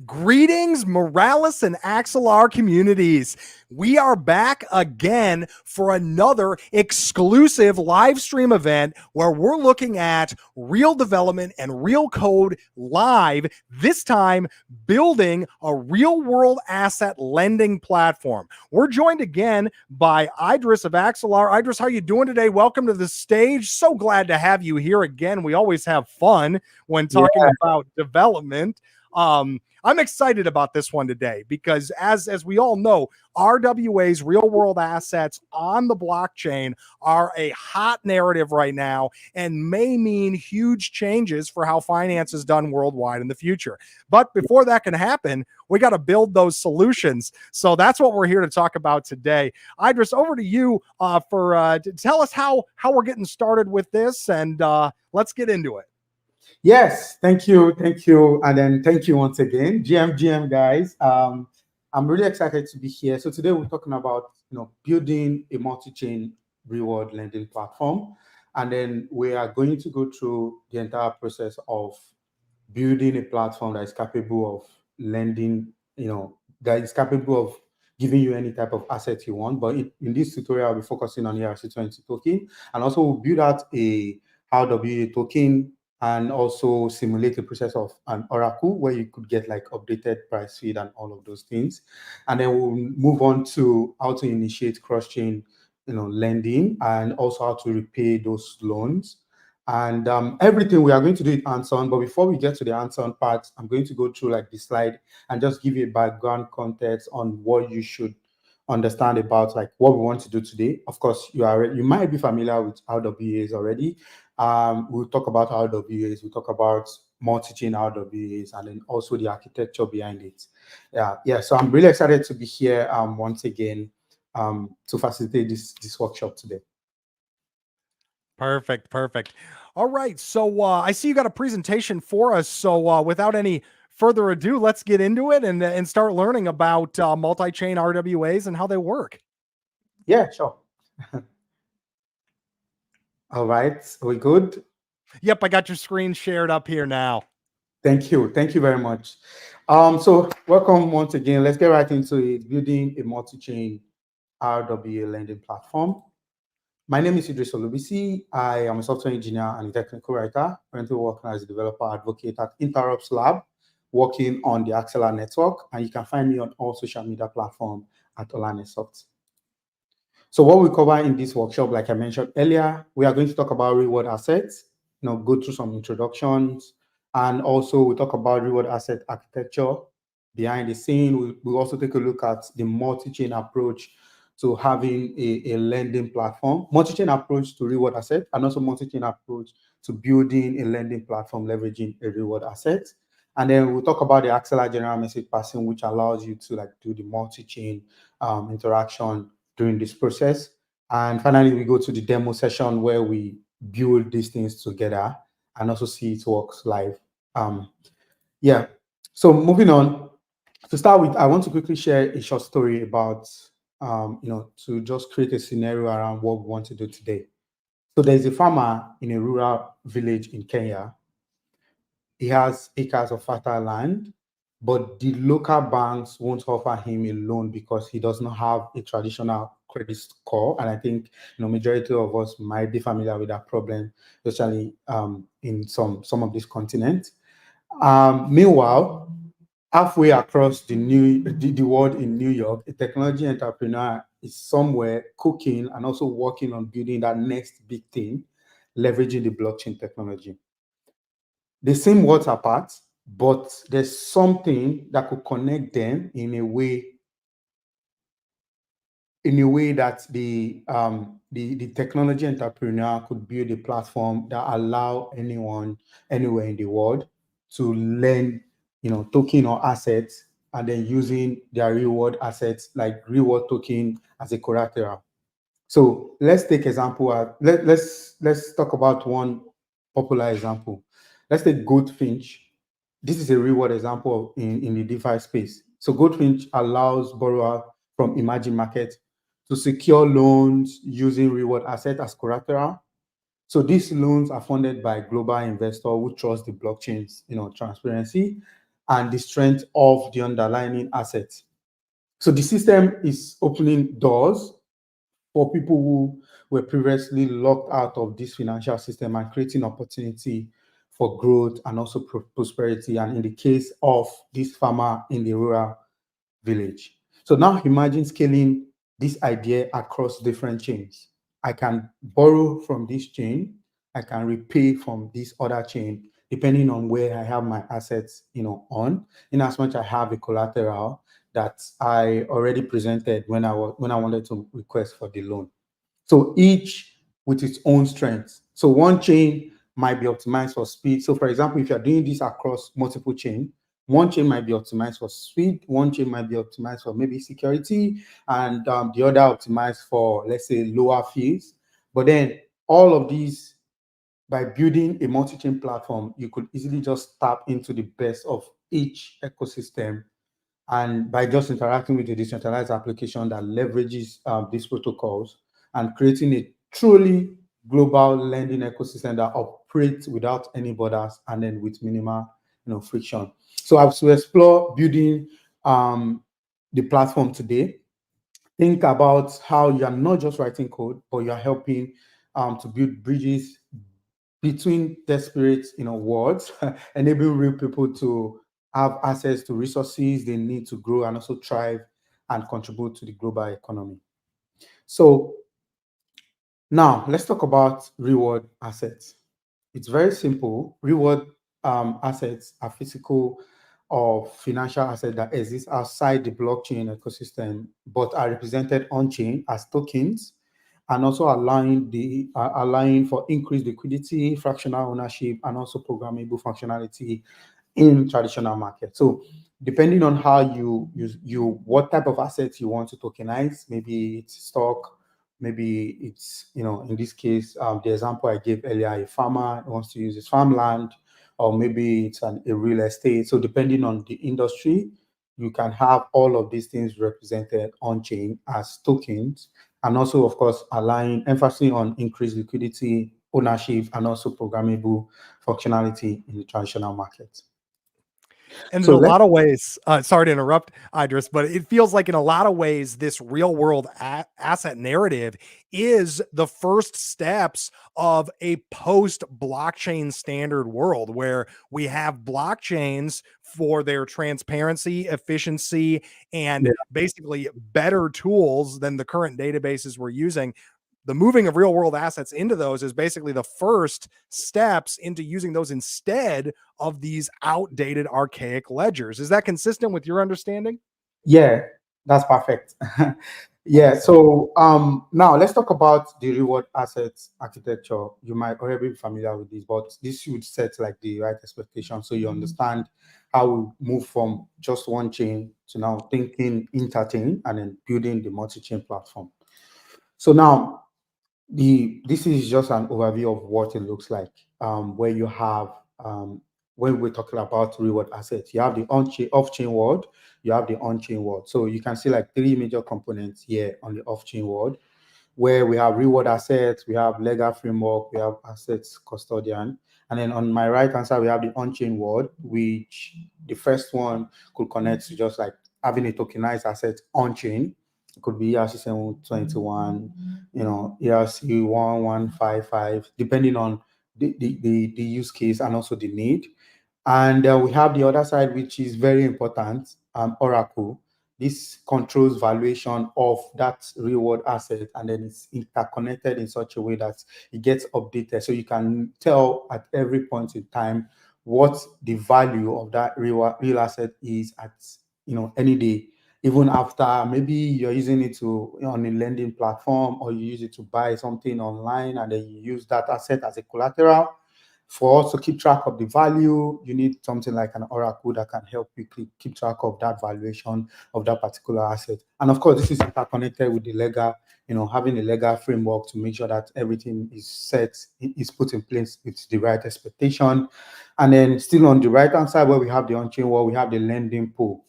Greetings, Moralis and Axelar communities. We are back again for another exclusive live stream event where we're looking at real development and real code live, this time building a real world asset lending platform. We're joined again by Idris of Axelar. Idris, how are you doing today? Welcome to the stage. So glad to have you here again. We always have fun when talking about development. I'm excited about this one today because as we all know, RWAs, real world assets on the blockchain, are a hot narrative right now and may mean huge changes for how finance is done worldwide in the future. But before that can happen, we got to build those solutions. So that's what we're here to talk about today. Idris, over to you to tell us how we're getting started with this, and let's get into it. Yes, thank you, and then thank you once again, GM guys. I'm really excited to be here. So today we're talking about building a multi-chain reward lending platform, and then we are going to go through the entire process of building a platform that is capable of lending, that is capable of giving you any type of asset you want. But in this tutorial, I'll be focusing on ERC20 token, and also we'll build out a RWA token and also simulate the process of an oracle where you could get like updated price feed and all of those things. And then we'll move on to how to initiate cross-chain, lending, and also how to repay those loans. And everything we are going to do it hands-on. But before we get to the hands-on part, I'm going to go through like the slide and just give you a background context on what you should understand about like what we want to do today. Of course, you might be familiar with RWAs already. We'll talk about RWAs, we'll talk about multi-chain RWAs, and then also the architecture behind it. Yeah. So I'm really excited to be here once again to facilitate this workshop today. Perfect. All right. So I see you got a presentation for us. So without any further ado, let's get into it and start learning about multi-chain RWAs and how they work. Yeah, sure. All right, are we good? Yep, I got your screen shared up here now. Thank you very much. So welcome once again. Let's get right into it, building a multi-chain RWA lending platform. My name is Idris Olubisi. I am a software engineer and a technical writer, currently working as a developer advocate at Interrupts Lab, working on the Axelar network, and you can find me on all social media platforms at Olanesoft. So what we cover in this workshop, like I mentioned earlier, we are going to talk about reward assets, go through some introductions, and also we talk about reward asset architecture behind the scene. We'll also take a look at the multi-chain approach to having a lending platform, multi-chain approach to reward asset, and also multi-chain approach to building a lending platform leveraging a reward asset. And then we'll talk about the Axelar general message passing, which allows you to do the multi-chain interaction during this process. And finally, we go to the demo session where we build these things together and also see it works live. Yeah. So moving on, to start with, I want to quickly share a short story about to just create a scenario around what we want to do today. So there's a farmer in a rural village in Kenya. He has acres of fertile land, but the local banks won't offer him a loan because he does not have a traditional credit score. And I think majority of us might be familiar with that problem, especially in some of these continents. Meanwhile, halfway across the world in New York, a technology entrepreneur is somewhere cooking and also working on building that next big thing, leveraging the blockchain technology. They seem worlds apart, but there's something that could connect them in a way that the technology entrepreneur could build a platform that allow anyone anywhere in the world to lend token or assets, and then using their reward assets like reward token as a collateral. So let's take example. Let's talk about one popular example. Let's take Goldfinch. This is a reward example in the DeFi space. So Goldfinch allows borrowers from emerging markets to secure loans using reward asset as collateral. So these loans are funded by global investors who trust the blockchain's transparency. and the strength of the underlying assets. So the system is opening doors for people who were previously locked out of this financial system and creating opportunity for growth and also prosperity. And in the case of this farmer in the rural village. So now imagine scaling this idea across different chains. I can borrow from this chain, I can repay from this other chain, depending on where I have my assets, on. In as much I have a collateral that I already presented when I wanted to request for the loan. So each with its own strengths. So one chain might be optimized for speed. So for example, if you're doing this across multiple chains, one chain might be optimized for speed, one chain might be optimized for maybe security, and the other optimized for, let's say, lower fees. But then all of these, by building a multi-chain platform, you could easily just tap into the best of each ecosystem, and by just interacting with a decentralized application that leverages these protocols and creating a truly global lending ecosystem that operates without any borders and then with minimal friction. So as we explore building the platform today, think about how you are not just writing code, but you are helping to build bridges between desperate, worlds, enabling real people to have access to resources they need to grow and also thrive and contribute to the global economy. So now let's talk about reward assets. It's very simple. Reward assets are physical or financial assets that exist outside the blockchain ecosystem, but are represented on chain as tokens, and also allowing for increased liquidity, fractional ownership, and also programmable functionality in traditional market. So depending on how you what type of assets you want to tokenize, maybe it's stock, maybe it's, in this case, the example I gave earlier, a farmer wants to use his farmland, or maybe it's a real estate. So depending on the industry, you can have all of these things represented on chain as tokens, and also, of course, align emphasis on increased liquidity, ownership, and also programmable functionality in the traditional market. And in So a let's lot of ways, sorry to interrupt, Idris, but it feels like in a lot of ways, this real world asset narrative is the first steps of a post blockchain standard world where we have blockchains for their transparency, efficiency, and yeah, basically better tools than the current databases we're using. The moving of real world assets into those is basically the first steps into using those instead of these outdated archaic ledgers. Is that consistent with your understanding? yeah, that's perfect. Yeah. So now let's talk about the reward assets architecture. You might already be familiar with this, but this should set like the right expectation so you understand how we move from just one chain to now thinking interchain and then building the multi-chain platform. So now this is just an overview of what it looks like, where you have, when we're talking about reward assets, you have the on-chain, off-chain world, you have the on-chain world. So you can see like three major components here on the off-chain world, where we have reward assets, we have legal framework, we have assets custodian. And then on my right hand side, we have the on-chain world, which the first one could connect to just like having a tokenized asset on-chain. It could be ERC-721, ERC-1155, depending on the use case and also the need. And we have the other side, which is very important, Oracle. This controls valuation of that reward asset, and then it's interconnected in such a way that it gets updated. So you can tell at every point in time what the value of that real asset is at any day, even after maybe you're using it on a lending platform, or you use it to buy something online and then you use that asset as a collateral. For us to keep track of the value, you need something like an Oracle that can help you keep track of that valuation of that particular asset. And of course, this is interconnected with the legal, having a legal framework to make sure that everything is set, is put in place with the right expectation. And then still on the right-hand side, where we have the on-chain world, we have the lending pool.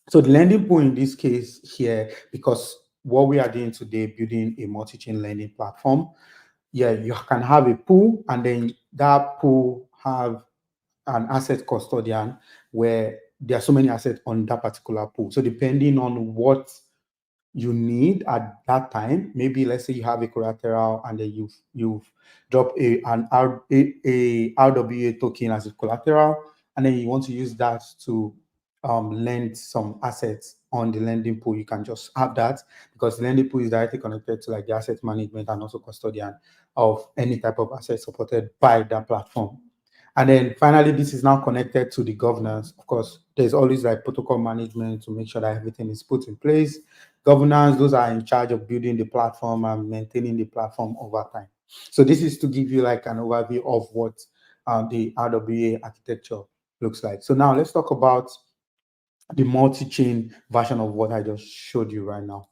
So the lending pool in this case here, because what we are doing today, building a multi-chain lending platform, yeah, you can have a pool, and then that pool have an asset custodian where there are so many assets on that particular pool. So depending on what you need at that time, maybe let's say you have a collateral and then you've dropped a RWA token as a collateral, and then you want to use that to lend some assets on the lending pool. You can just have that, because the lending pool is directly connected to like the asset management and also custodian of any type of asset supported by that platform. And then finally, this is now connected to the governance. Of course, there's always like protocol management to make sure that everything is put in place. Governance, those are in charge of building the platform and maintaining the platform over time. So this is to give you like an overview of what the RWA architecture looks like. So now let's talk about the multi-chain version of what I just showed you right now.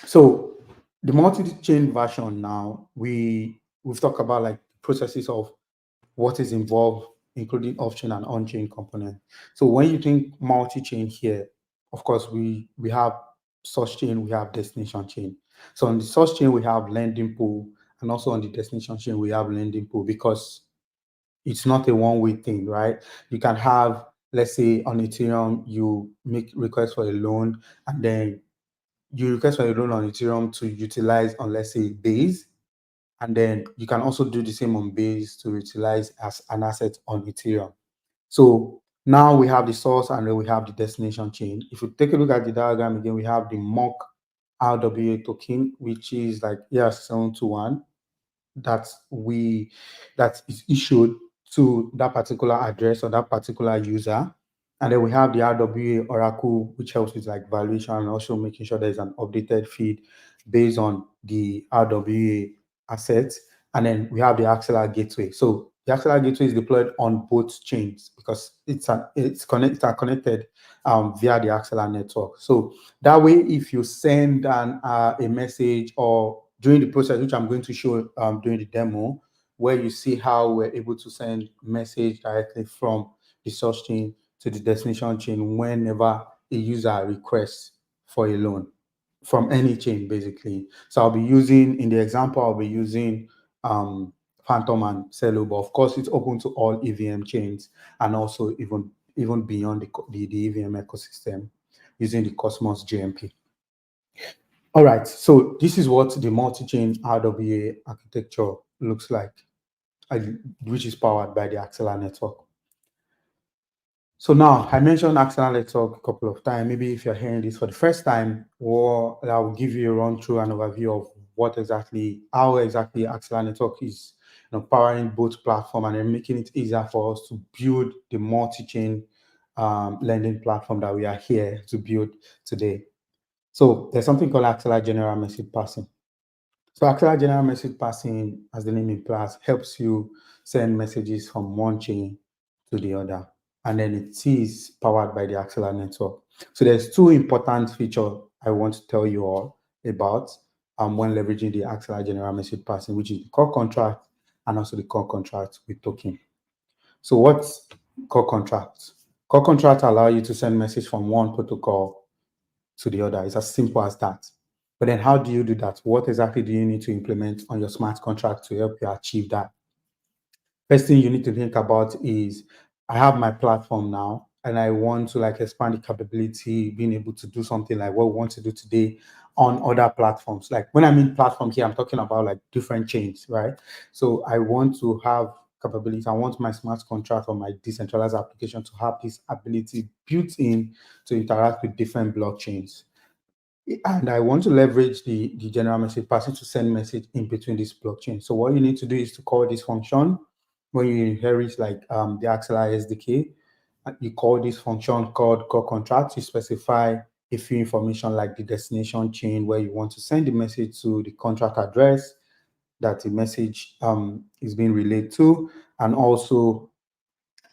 So the multi-chain version now, we've talked about like processes of what is involved, including off-chain and on-chain component. So when you think multi-chain here, of course, we have source chain, we have destination chain. So on the source chain, we have lending pool, and also on the destination chain, we have lending pool, because it's not a one-way thing, right? You can have, let's say on Ethereum, you make request for a loan, and then you request for a loan on Ethereum to utilize on, let's say, Base. And then you can also do the same on Base to utilize as an asset on Ethereum. So now we have the source and then we have the destination chain. If you take a look at the diagram again, we have the mock RWA token, which is like ERC721 that is issued to that particular address or that particular user. And then we have the RWA Oracle, which helps with like valuation and also making sure there's an updated feed based on the RWA assets. And then we have the Axelar gateway. So the Axelar gateway is deployed on both chains because it's connected via the Axelar network. So that way, if you send a message or during the process, which I'm going to show during the demo, where you see how we're able to send message directly from the source chain to the destination chain whenever a user requests for a loan from any chain, basically. So I'll be using, in the example, I'll be using Phantom and Celo, but of course, it's open to all EVM chains and also even beyond the EVM ecosystem using the Cosmos GMP. All right, so this is what the multi-chain RWA architecture looks like, which is powered by the Axelar network. So now, I mentioned Axelar network a couple of times. Maybe if you're hearing this for the first time, or I will give you a run through and overview of how exactly Axelar network is powering both platform and then making it easier for us to build the multi-chain lending platform that we are here to build today. So there's something called Axelar General Message Passing. So Axelar General Message Passing, as the name implies, helps you send messages from one chain to the other. And then it is powered by the Axelar network. So there's two important features I want to tell you all about when leveraging the Axelar General Message Passing, which is the core contract and also the core contract with token. So what's core contracts? Core contracts allow you to send message from one protocol to the other. It's as simple as that. But then how do you do that? What exactly do you need to implement on your smart contract to help you achieve that? First thing you need to think about is, I have my platform now and I want to like expand the capability, being able to do something like what we want to do today on other platforms. Like when I mean platform here, I'm talking about like different chains, right? So I want to have capability. I want my smart contract or my decentralized application to have this ability built in to interact with different blockchains. And I want to leverage the general message passing to send message in between these blockchains. So what you need to do is to call this function when you inherit like the Axelar SDK. You call this function called core contract. You specify a few information like the destination chain where you want to send the message to, the contract address that the message is being relayed to, and also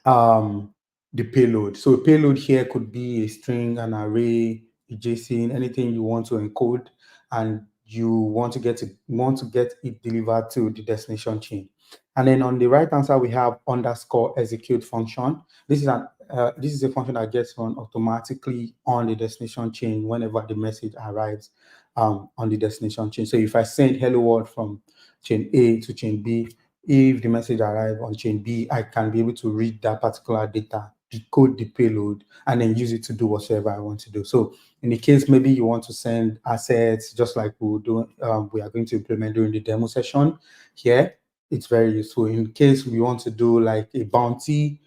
the payload. So a payload here could be a string, an array, a JSON, anything you want to encode, and you want to get it delivered to the destination chain. And then on the right hand side, we have underscore execute function. This is a function that gets run automatically on the destination chain whenever the message arrives on the destination chain. So if I send hello world from chain A to chain B, if the message arrives on chain B, I can be able to read that particular data decode the payload, and then use it to do whatever I want to do. So in the case maybe you want to send assets, just like we are going to implement during the demo session here, it's very useful. In case we want to do like a bounty,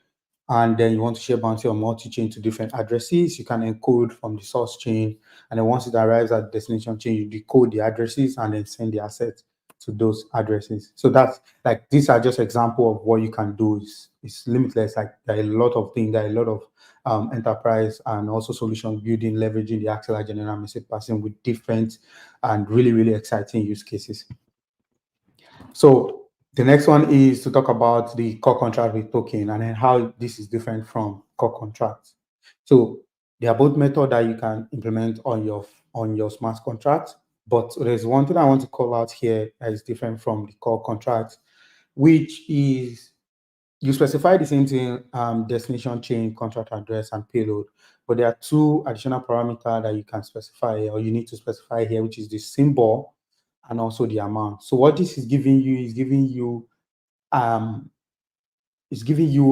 and then you want to share bounty on multi-chain to different addresses, you can encode from the source chain, and then once it arrives at the destination chain, you decode the addresses and then send the asset to those addresses. So that's like, these are just example of what you can do. It's limitless. Like there are a lot of things, there are a lot of enterprise and also solution building, leveraging the Axelar general message passing with different and really, really exciting use cases. So the next one is to talk about the core contract with token and then how this is different from core contracts. So they are both methods that you can implement on your smart contract, but there's one thing I want to call out here that is different from the core contract, which is you specify the same thing, destination chain, contract address, and payload, but there are two additional parameters that you can specify or you need to specify here, which is the symbol and also the amount. So what this is giving you is giving you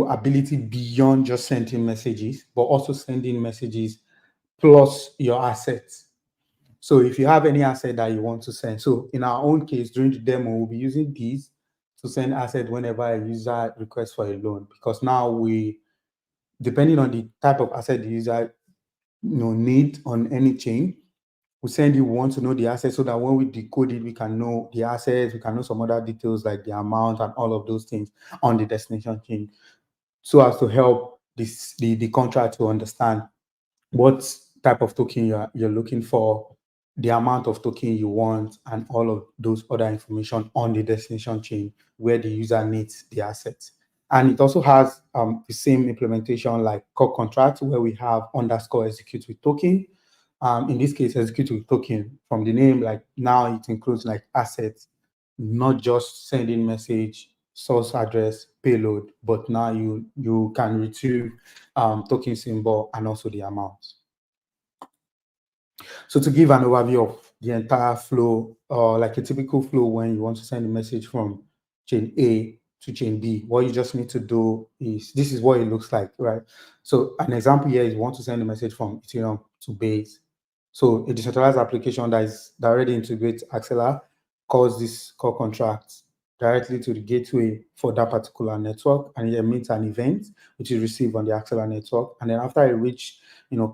ability beyond just sending messages, but also sending messages plus your assets. So if you have any asset that you want to send, so in our own case, during the demo, we'll be using these to send asset whenever a user requests for a loan, because now depending on the type of asset the user need on any chain, we want to know the asset so that when we decode it, we can know the assets, we can know some other details like the amount and all of those things on the destination chain, so as to help the contract to understand what type of token you're looking for, the amount of token you want, and all of those other information on the destination chain where the user needs the assets. And it also has the same implementation like core contract, where we have underscore execute with token. In this case, execute with token, from the name, like now it includes like assets, not just sending message, source address, payload, but now you can retrieve token symbol and also the amount. So to give an overview of the entire flow, like a typical flow when you want to send a message from chain A to chain B, what you just need to do is, this is what it looks like, right? So an example here is you want to send a message from Ethereum to Base. So a decentralized application that already integrates Axelar calls this core contract directly to the gateway for that particular network, and it emits an event which is received on the Axelar network. And then after it reaches,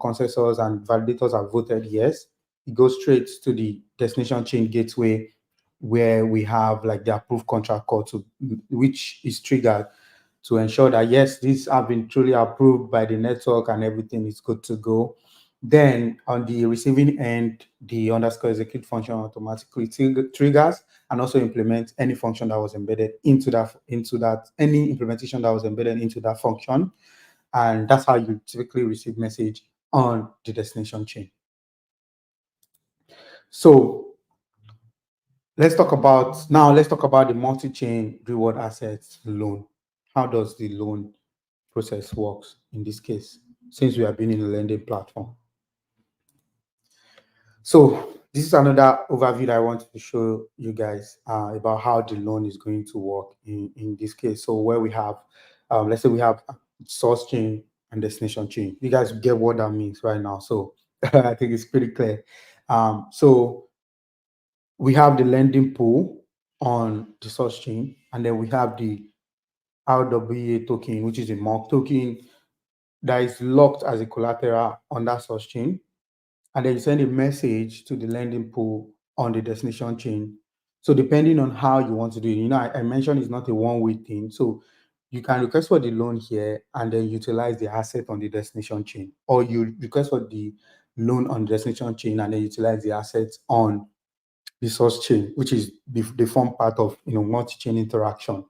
consensus and validators have voted yes, it goes straight to the destination chain gateway, where we have like the approved contract call which is triggered to ensure that yes, these have been truly approved by the network and everything is good to go. Then on the receiving end, the underscore execute function automatically triggers and also implements any function that was embedded into that any implementation that was embedded into that function. And that's how you typically receive message on the destination chain. So let's talk about the multi-chain reward assets loan. How does the loan process works in this case, since we have been in the lending platform? So this is another overview that I wanted to show you guys about how the loan is going to work in this case. So where we have, let's say we have source chain and destination chain. You guys get what that means right now. So I think it's pretty clear. So we have the lending pool on the source chain, and then we have the RWA token, which is a MOC token that is locked as a collateral on that source chain. And then you send a message to the lending pool on the destination chain. So depending on how you want to do it, I mentioned it's not a one-way thing. So you can request for the loan here and then utilize the asset on the destination chain, or you request for the loan on the destination chain and then utilize the assets on the source chain, which is the form part of multi-chain interaction.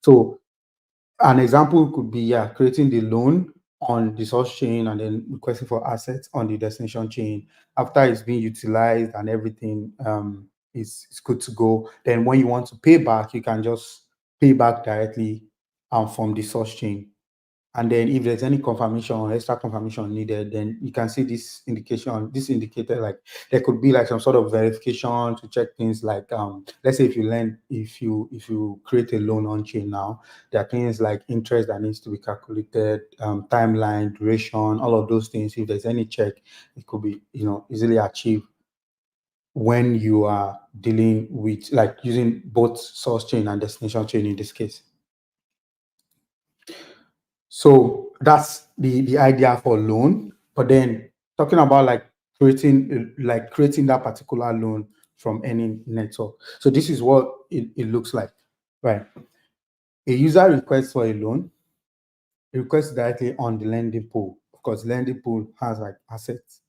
So an example could be creating the loan on the source chain and then requesting for assets on the destination chain. After it's been utilized and everything is good to go, then when you want to pay back, you can just pay back directly from the source chain. And then if there's any confirmation or extra confirmation needed, then you can see this indication, this indicator, like there could be like some sort of verification to check things like, let's say if you create a loan on chain now, there are things like interest that needs to be calculated, timeline, duration, all of those things. If there's any check, it could be, easily achieved when you are dealing with like using both source chain and destination chain in this case. So that's the idea for loan. But then talking about like creating that particular loan from any network. So this is what it looks like, right? A user requests for a loan, requests directly on the lending pool. Of course, lending pool has like assets.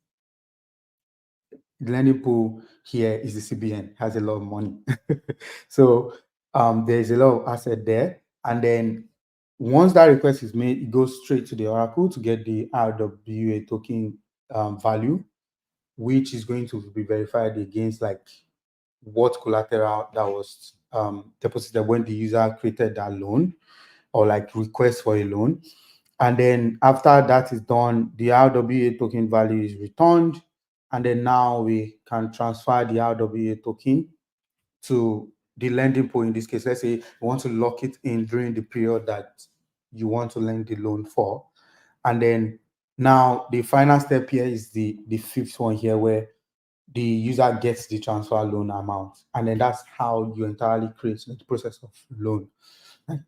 The lending pool here is the CBN, has a lot of money. So there's a lot of asset there. And then once that request is made, it goes straight to the Oracle to get the RWA token value, which is going to be verified against like what collateral that was deposited when the user created that loan or like request for a loan. And then after that is done, the RWA token value is returned. And then now we can transfer the RWA token to the lending pool. In this case, let's say you want to lock it in during the period that you want to lend the loan for. And then now the final step here is the fifth one here, where the user gets the transfer loan amount. And then that's how you entirely create the process of loan.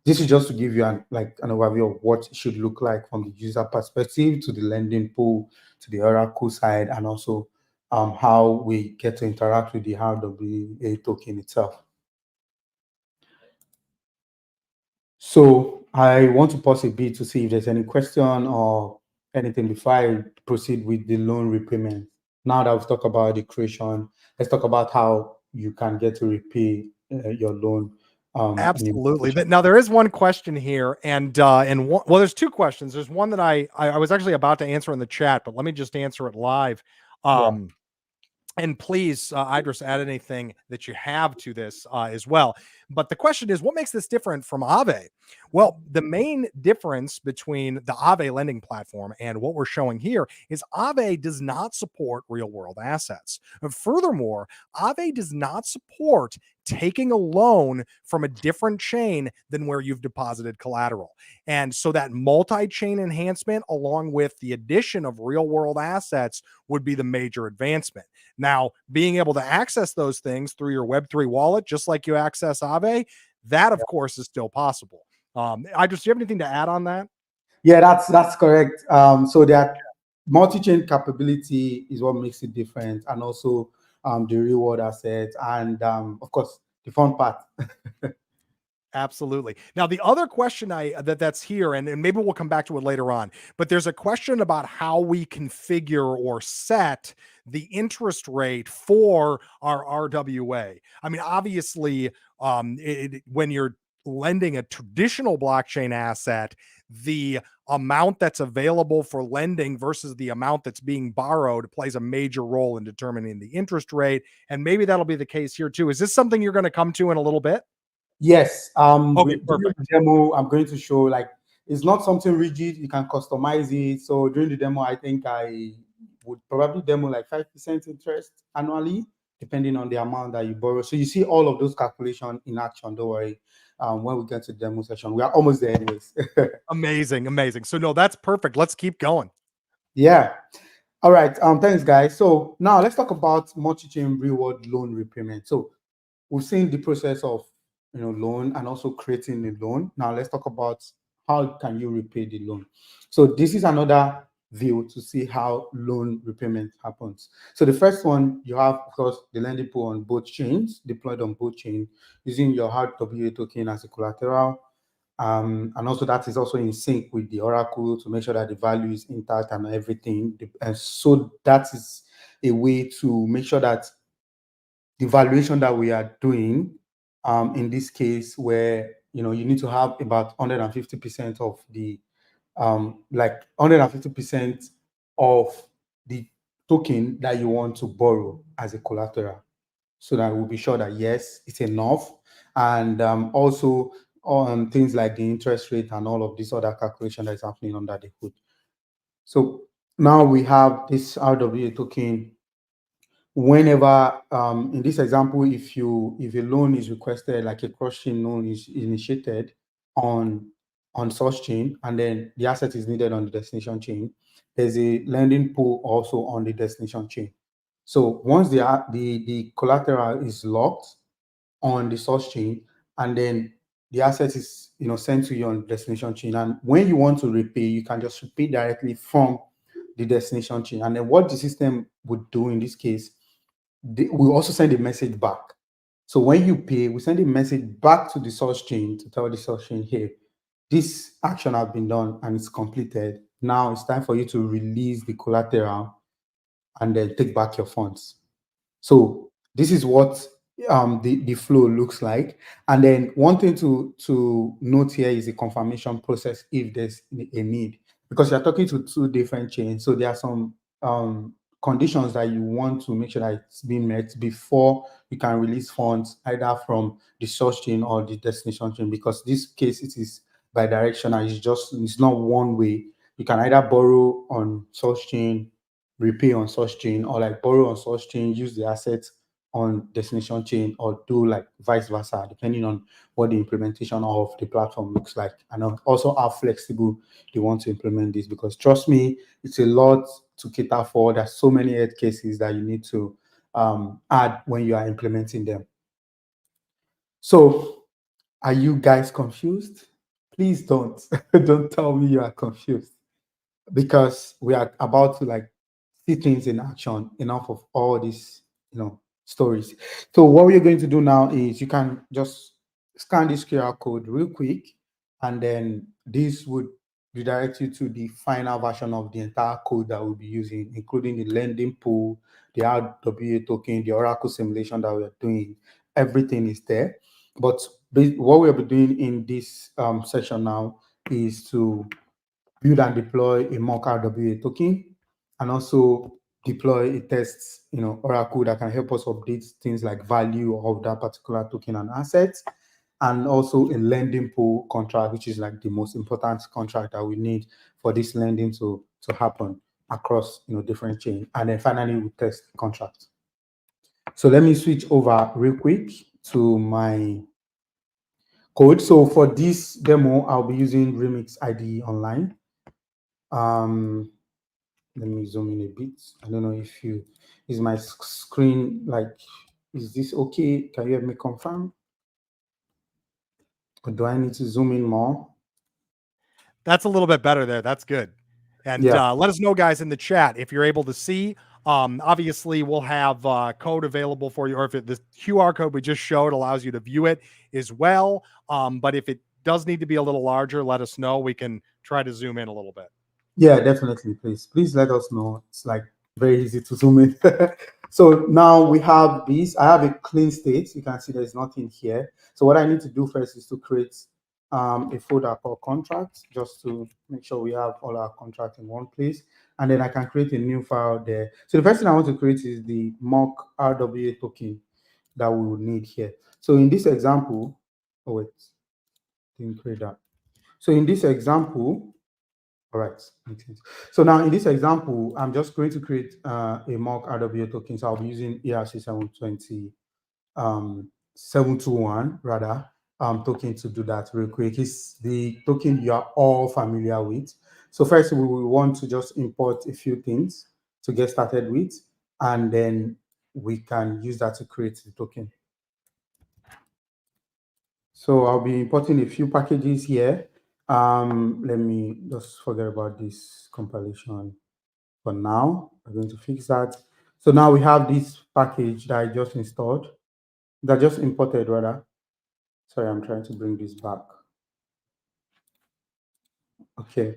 This is just to give you an overview of what it should look like from the user perspective to the lending pool to the Oracle side, and also how we get to interact with the RWA token itself. So I want to pause a bit to see if there's any question or anything before I proceed with the loan repayment. Now that we've talked about the creation, let's talk about how you can get to repay your loan. Absolutely. Now there is one question here, and well, there's two questions. There's one that I was actually about to answer in the chat, but let me just answer it live. And please, Idris, add anything that you have to this as well. But the question is, what makes this different from Aave? Well, the main difference between the Aave lending platform and what we're showing here is Aave does not support real-world assets. And furthermore, Aave does not support taking a loan from a different chain than where you've deposited collateral. And so that multi-chain enhancement, along with the addition of real-world assets, would be the major advancement. Now, being able to access those things through your Web3 wallet, just like you access Aave, that, of course, is still possible. Do you have anything to add on that? Yeah, that's correct. So that multi-chain capability is what makes it different, and also the reward assets, and of course, the fun part. Absolutely. Now, the other question that's here, and maybe we'll come back to it later on, but there's a question about how we configure or set the interest rate for our RWA. I mean, obviously, when you're lending a traditional blockchain asset, the amount that's available for lending versus the amount that's being borrowed plays a major role in determining the interest rate. And maybe that'll be the case here too. Is this something you're going to come to in a little bit? Yes. Okay, perfect. During the demo, I'm going to show like it's not something rigid. You can customize it. So during the demo, I think I would probably demo like 5% interest annually, depending on the amount that you borrow. So you see all of those calculations in action. Don't worry. When we get to the demo session, we are almost there anyways. Amazing. So no, that's perfect. Let's keep going. Yeah. All right. Thanks, guys. So now let's talk about multi-chain reward loan repayment. So we've seen the process of loan and also creating the loan. Now let's talk about how can you repay the loan. So this is another view to see how loan repayment happens. So the first one, you have, of course, the lending pool on both chains, deployed on both chains, using your RWA token as a collateral. And also that is also in sync with the Oracle to make sure that the value is intact and everything. And so that is a way to make sure that the valuation that we are doing, in this case, where you need to have about 150% of the 150% of the token that you want to borrow as a collateral, so that we'll be sure that yes, it's enough. And also on things like the interest rate and all of this other calculation that is happening under the hood. So now we have this RWA token. Whenever, in this example, if a loan is requested, like a cross-chain loan is initiated on source chain, and then the asset is needed on the destination chain, there's a lending pool also on the destination chain. So once the collateral is locked on the source chain, and then the asset is sent to you on the destination chain, and when you want to repay, you can just repay directly from the destination chain. And then what the system would do in this case, we also send a message back. So when you pay, we send a message back to the source chain to tell the source chain, hey, this action has been done and it's completed. Now it's time for you to release the collateral and then take back your funds. So this is what the flow looks like. And then one thing to note here is the confirmation process if there's a need, because you're talking to two different chains. So there are some conditions that you want to make sure that it's being met before you can release funds either from the source chain or the destination chain, because this case it is bidirectional. It's not one way. You can either borrow on source chain, repay on source chain, or like borrow on source chain, use the assets on destination chain, or do like vice versa, depending on what the implementation of the platform looks like, and also how flexible they want to implement this. Because trust me, it's a lot to cater for. There's so many edge cases that you need to add when you are implementing them. So are you guys confused? Please don't don't tell me you are confused, because we are about to like see things in action. Enough of all these stories. So what we're going to do now is you can just scan this QR code real quick, and then this would redirect you to the final version of the entire code that we'll be using, including the lending pool, the RWA token, the Oracle simulation that we're doing. Everything is there. But what we'll be doing in this session now is to build and deploy a mock RWA token, and also deploy a test, Oracle that can help us update things like value of that particular token and asset, and also a lending pool contract, which is like the most important contract that we need for this lending to happen across different chains. And then finally we test the contract. So let me switch over real quick to my code. So for this demo, I'll be using Remix IDE Online. Let me zoom in a bit. I don't know if is my screen like, is this okay? Can you help me confirm? Or do I need to zoom in more? That's a little bit better there. That's good. And let us know, guys, in the chat if you're able to see. Obviously, we'll have code available for you, or if the QR code we just showed allows you to view it as well. But if it does need to be a little larger, let us know. We can try to zoom in a little bit. Yeah, definitely. Please let us know. It's like very easy to zoom in. So now we have this. I have a clean state. You can see there's nothing here. So what I need to do first is to create a folder called contracts, just to make sure we have all our contracts in one place. And then I can create a new file there. So the first thing I want to create is the mock RWA token that we will need here. So in this example, oh wait, didn't create that. So in this example, all right. So now in this example, I'm just going to create a mock RWA token. So I'll be using ERC 720, 721 rather, token to do that real quick. It's the token you are all familiar with. So first we will want to just import a few things to get started with, and then we can use that to create the token. So I'll be importing a few packages here. Let me just forget about this compilation for now. I'm going to fix that. So now we have this package that I just installed, that I just imported rather. Sorry, I'm trying to bring this back. Okay.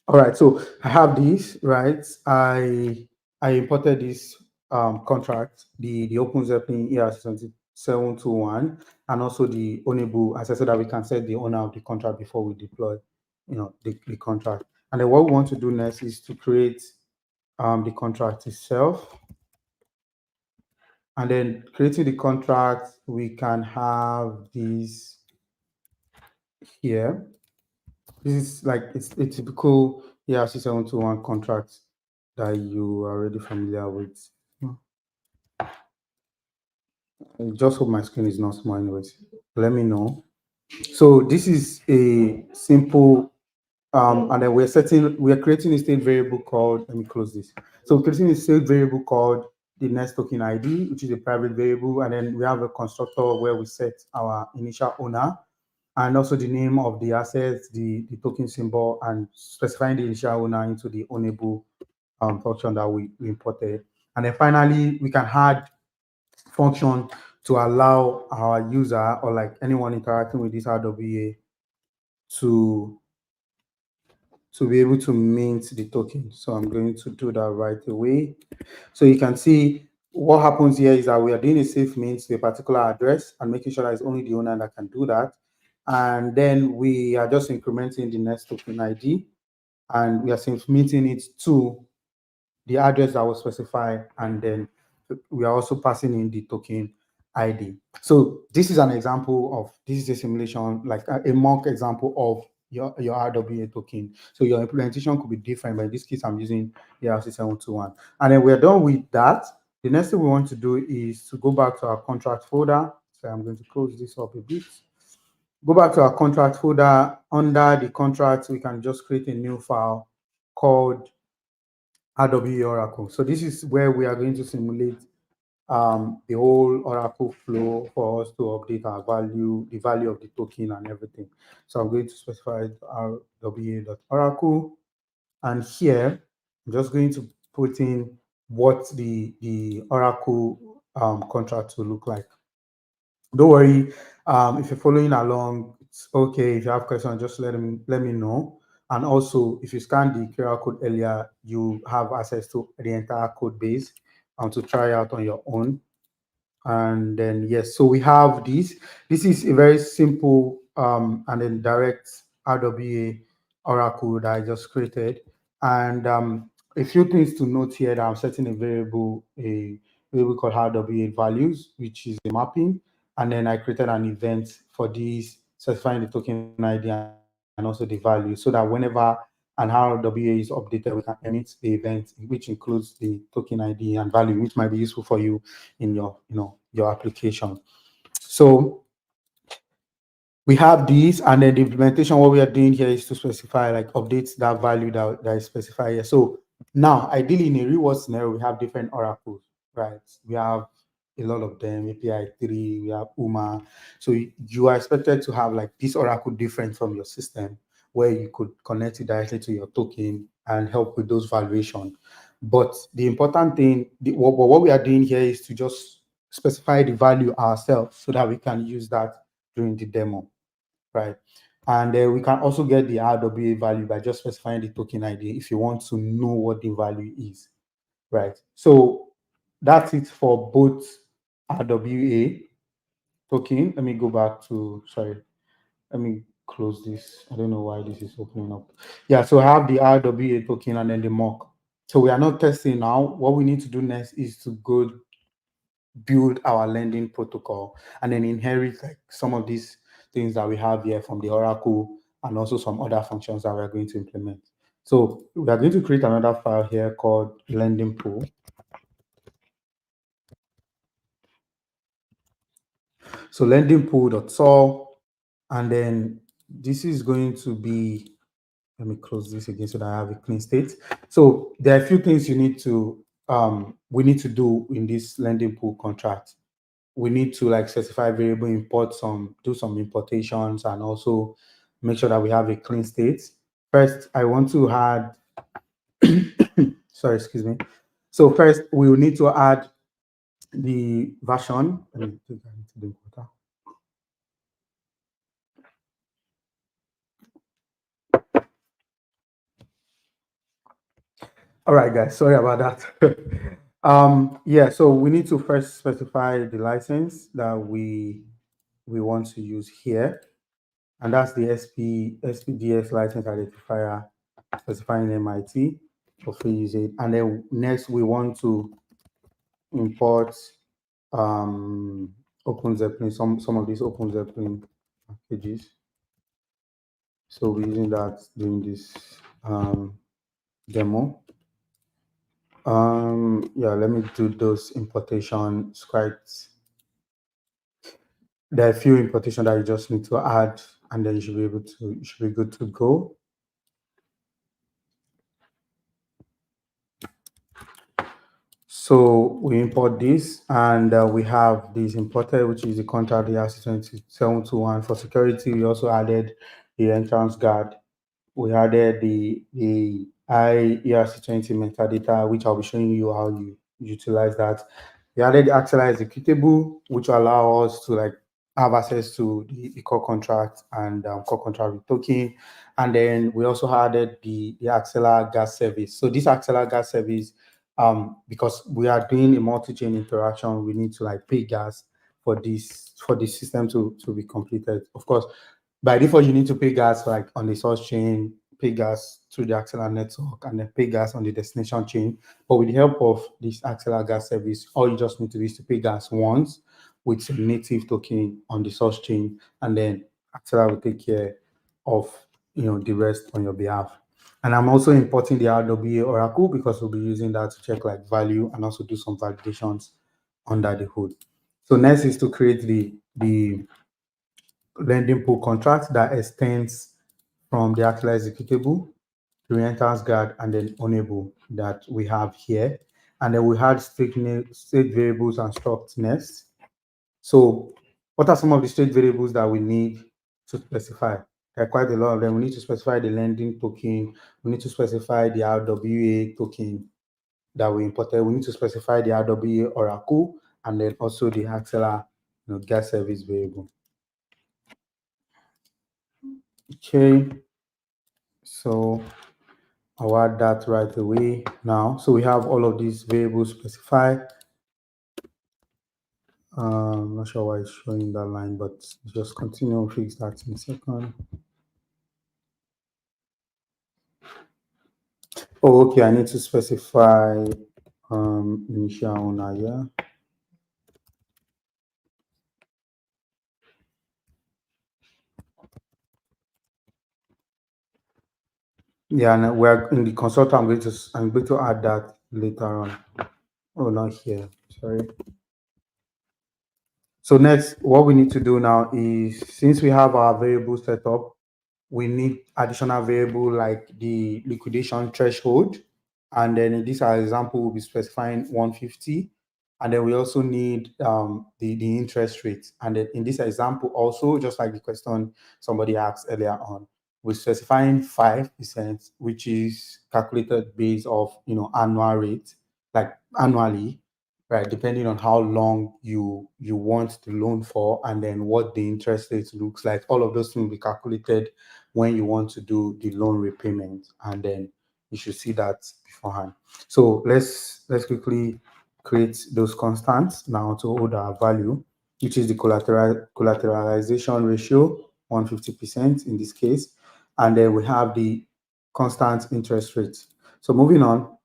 All right, so I have this, right? I imported this contract, the Open Zeppelin ERC721, and also the Onebu, as I said, that we can set the owner of the contract before we deploy, the contract. And then what we want to do next is to create the contract itself. And then creating the contract, we can have this here. This is like it's a typical ERC 721 contract that you are already familiar with. I just hope my screen is not small anyways. Let me know. So this is a simple and then we're creating a state variable called, let me close this. So we're creating a state variable called the next token ID, which is a private variable. And then we have a constructor where we set our initial owner and also the name of the asset, the token symbol, and specifying the initial owner into the ownable function that we imported. And then finally, we can add function to allow our user or like anyone interacting with this RWA to be able to mint the token. So I'm going to do that right away. So you can see what happens here is that we are doing a safe mint to a particular address and making sure that it's only the owner that can do that. And then we are just incrementing the next token ID and we are safe minting it to the address that was specified, and then we are also passing in the token ID. So this is an example of, this is a simulation, like a mock example of your RWA token. So your implementation could be different, but in this case, I'm using the ERC 721. And then we're done with that. The next thing we want to do is to go back to our contract folder. So I'm going to close this up a bit. Go back to our contract folder. Under the contract, we can just create a new file called RWA Oracle. So this is where we are going to simulate the whole Oracle flow for us to update our value, the value of the token and everything. So I'm going to specify rwa.oracle. And here, I'm just going to put in what the Oracle contract will look like. Don't worry, if you're following along, it's okay. If you have questions, just let me know. And also, if you scan the QR code earlier, you have access to the entire code base to try out on your own. And then, yes, so we have this. This is a very simple and then direct RWA Oracle that I just created. And a few things to note here that I'm setting a variable called RWA values, which is a mapping. And then I created an event for this, specifying the token ID and also the value, so that whenever an RWA is updated, we can emit the event, which includes the token ID and value, which might be useful for you in your application. So we have these, and then the implementation, what we are doing here is to specify, like, updates that value that is specified here. So now, ideally, in a real world scenario, we have different oracles, right? We have a lot of them, API 3, we have UMA. So you are expected to have like this oracle different from your system, where you could connect it directly to your token and help with those valuation. But the important thing, what we are doing here is to just specify the value ourselves so that we can use that during the demo, right? And we can also get the RWA value by just specifying the token ID if you want to know what the value is, right? So that's it for both RWA token. Let me go back to, sorry, let me close this. I don't know why this is opening up. Yeah, so I have the RWA token and then the mock. So we are not testing now. What we need to do next is to go build our lending protocol and then inherit like some of these things that we have here from the Oracle and also some other functions that we're going to implement. So we are going to create another file here called lending pool. So lending pool.sol, and then this is going to be, let me close this again so that I have a clean state. So there are a few things you need to we need to do in this lending pool contract. We need to like specify variable import, do some importations, and also make sure that we have a clean state. First, I want to add sorry, excuse me. So first we will need to add the version. Let me think I need to do water. All right, guys, sorry about that. Yeah, so we need to first specify the license that we want to use here, and that's the SPDS license identifier, specifying MIT for free usage. And then next we want to import Open Zeppelin, some of these Open Zeppelin packages. So we're using that during this demo. Yeah, let me do those importation scripts. There are a few importation that you just need to add, and then you should be good to go. So we import this, and we have this imported, which is the contract ERC27721. For security, we also added the entrance guard. We added the ERC20 metadata, which I'll be showing you how you utilize that. We added the Axelar executable, which will allow us to have access to the core contract and core contract with token. And then we also added the Axelar gas service. So this Axelar gas service, because we are doing a multi-chain interaction, we need to pay gas for this system to be completed. Of course, by default, you need to pay gas on the source chain, pay gas through the Axelar network, and then pay gas on the destination chain. But with the help of this Axelar gas service, all you just need to do is to pay gas once with a native token on the source chain, and then Axelar will take care of the rest on your behalf. And I'm also importing the RWA Oracle because we'll be using that to check value and also do some validations under the hood. So next is to create the lending pool contract that extends from the Axelar executable to the entrance guard and then ownable that we have here. And then we had state variables and struct next. So what are some of the state variables that we need to specify? There are quite a lot of them. We need to specify the lending token. We need to specify the RWA token that we imported. We need to specify the RWA Oracle and then also the Axelar gas service variable. Okay, so I'll add that right away now. So we have all of these variables specified. I'm not sure why it's showing that line, but just continue, fix that in a second. Oh, okay, I need to specify initial owner here. Yeah, and we're in the consult. I'm going to add that later on. Oh, not here. Sorry. So next, what we need to do now is, since we have our variable set up, we need additional variable like the liquidation threshold. And then in this example, we'll be specifying 150. And then we also need the interest rate. And then in this example also, just like the question somebody asked earlier on, we're specifying 5%, which is calculated based off, annual rate, like annually, right? Depending on how long you want the loan for, and then what the interest rate looks like. All of those things will be calculated when you want to do the loan repayment, and then you should see that beforehand. So let's quickly create those constants now to hold our value, which is the collateralization ratio, 150% in this case, and then we have the constant interest rate. So moving on,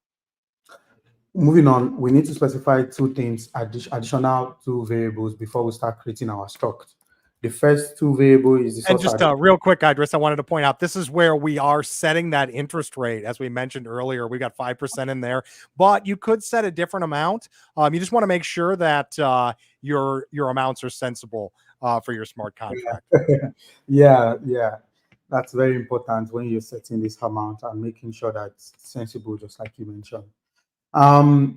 we need to specify two things, additional two variables before we start creating our struct. The first two variable is the source. And just real quick, Idris, I wanted to point out, this is where we are setting that interest rate. As we mentioned earlier, we got 5% in there, but you could set a different amount. You just want to make sure that your amounts are sensible for your smart contract. Yeah, that's very important when you're setting this amount and making sure that it's sensible, just like you mentioned.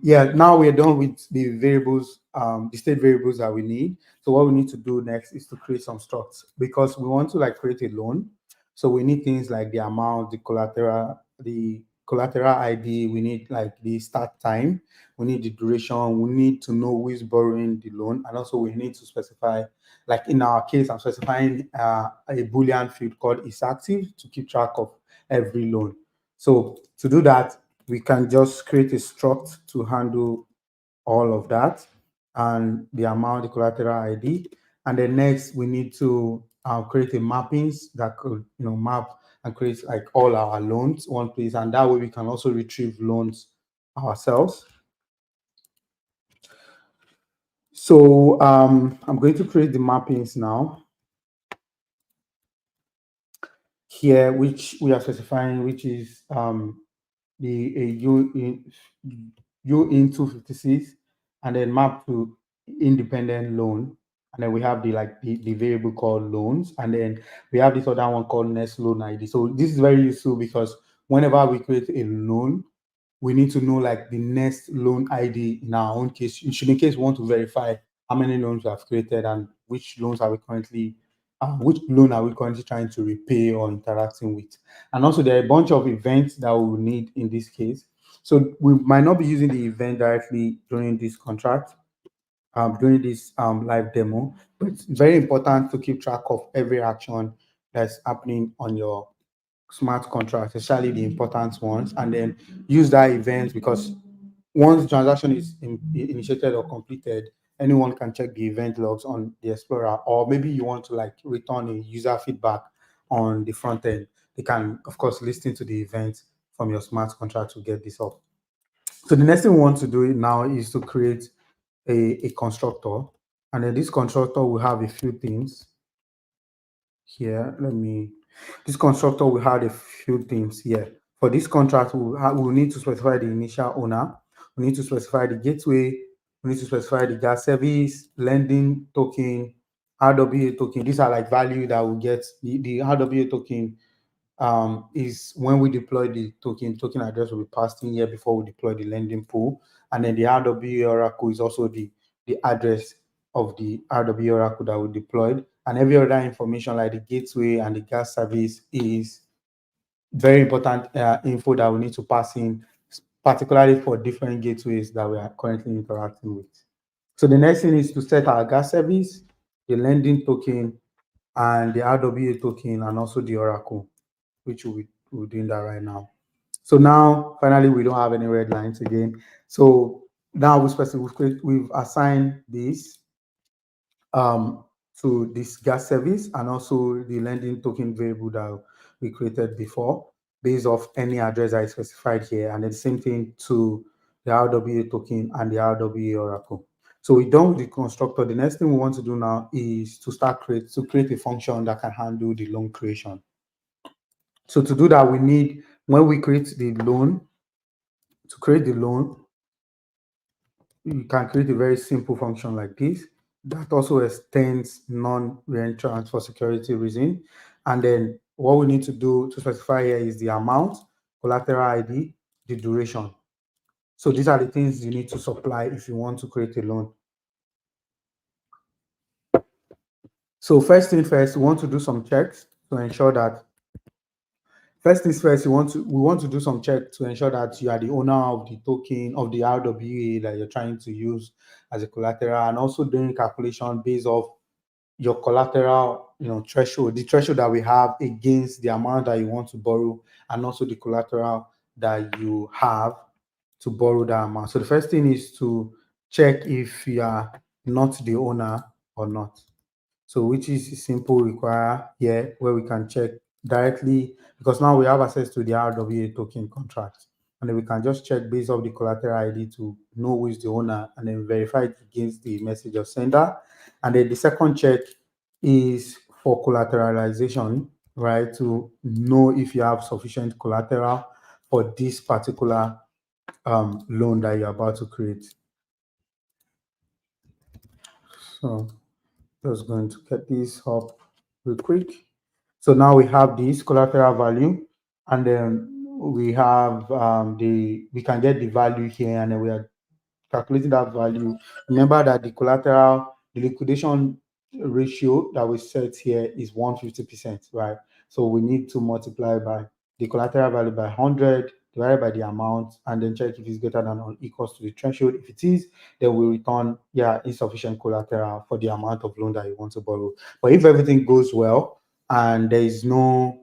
Yeah, now we're done with the variables, the state variables that we need. So what we need to do next is to create some structs, because we want to create a loan. So we need things like the amount, the collateral ID. We need the start time. We need the duration. We need to know who is borrowing the loan, and also we need to specify, like in our case, I'm specifying a Boolean field called is active to keep track of every loan. So to do that, we can just create a struct to handle all of that, and the amount, the collateral ID. And then next, we need to create a mappings that could map and create all our loans one place, and that way we can also retrieve loans ourselves. So I'm going to create the mappings now here, which we are specifying, which is the U in 256, and then map to independent loan. And then we have the variable called loans, and then we have this other one called next loan ID. So this is very useful because whenever we create a loan, we need to know like the next loan ID in our own case. In case we want to verify how many loans we have created and which loans are we currently, which loan are we currently trying to repay or interacting with. And also there are a bunch of events that we will need in this case. So we might not be using the event directly during this contract, during this live demo, but it's very important to keep track of every action that's happening on your smart contracts, especially the important ones, and then use that event because once the transaction is initiated or completed, anyone can check the event logs on the Explorer, or maybe you want to like return a user feedback on the front end. They can, of course, listen to the event from your smart contract to get this up. So the next thing we want to do now is to create a constructor, and then this constructor will have a few things here. This constructor will have a few things here. For this contract, we'll need to specify the initial owner. We need to specify the gateway. We need to specify the gas service, lending token, RWA token. These are like value that we get. The RWA token is when we deploy the token address will be passed in here before we deploy the lending pool. And then the RWA Oracle is also the address of the RWA Oracle that we deployed. And every other information like the gateway and the gas service is very important info that we need to pass in, particularly for different gateways that we are currently interacting with. So the next thing is to set our gas service, the lending token, and the RWA token, and also the Oracle, which we're doing that right now. So now, finally, we don't have any red lines again. So now we've assigned this um, to this gas service and also the lending token variable that we created before based off any address that is specified here, and then the same thing to the RWA token and the RWA Oracle. So we're done with the constructor. The next thing we want to do now is to create a function that can handle the loan creation. So to do that, we need, when we create the loan, to create the loan, you can create a very simple function like this that also extends non-reentrance for security reason. And then what we need to do to specify here is the amount, collateral ID, the duration. So these are the things you need to supply if you want to create a loan. So first thing first, we want to do some checks to ensure that first things first, we want to do some check to ensure that you are the owner of the token of the RWA that you're trying to use as a collateral, and also doing calculation based off your collateral, threshold, the threshold that we have against the amount that you want to borrow, and also the collateral that you have to borrow that amount. So the first thing is to check if you are not the owner or not. So which is simple require here where we can check directly because now we have access to the RWA token contract. And then we can just check based off the collateral ID to know who is the owner and then verify it against the message of sender. And then the second check is for collateralization, right? To know if you have sufficient collateral for this particular loan that you're about to create. So just going to get this up real quick. So now we have this collateral value, and then we have we can get the value here, and then we are calculating that value. Remember that the liquidation ratio that we set here is 150%, right? So we need to multiply by the collateral value by 100 divided by the amount, and then check if it's greater than or equals to the threshold. If it is, then we return, insufficient collateral for the amount of loan that you want to borrow. But if everything goes well and there is no,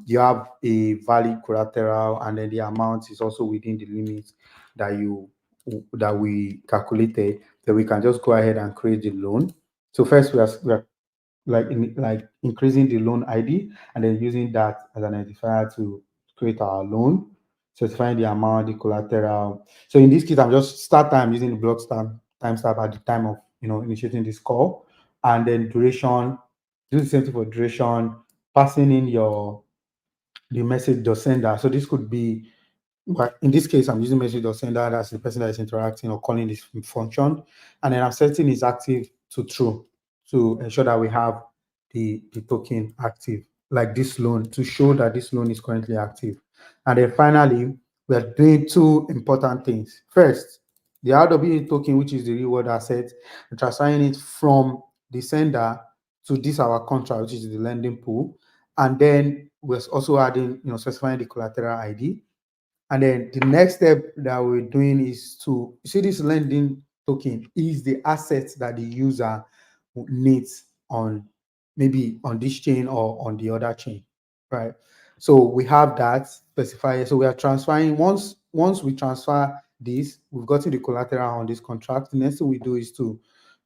you have a valid collateral and then the amount is also within the limits that we calculated, then we can just go ahead and create the loan. So first we are like increasing the loan ID and then using that as an identifier to create our loan, specifying the amount, the collateral. So in this case, I'm just start time using the block timestamp at the time of initiating this call. And then duration, do the same thing for duration, passing in the message to sender. So this could be, but in this case, I'm using message or sender as the person that is interacting or calling this function. And then I'm setting is active to true to ensure that we have the token active, like this loan, to show that this loan is currently active. And then finally, we are doing two important things. First, the RWA token, which is the reward asset, and transferring it from the sender to this our contract, which is the lending pool. And then we're also adding, specifying the collateral ID. And then the next step that we're doing is to see this lending token is the asset that the user needs on maybe on this chain or on the other chain, right? So we have that specified. So we are transferring once we transfer this, we've gotten the collateral on this contract. The next thing we do is to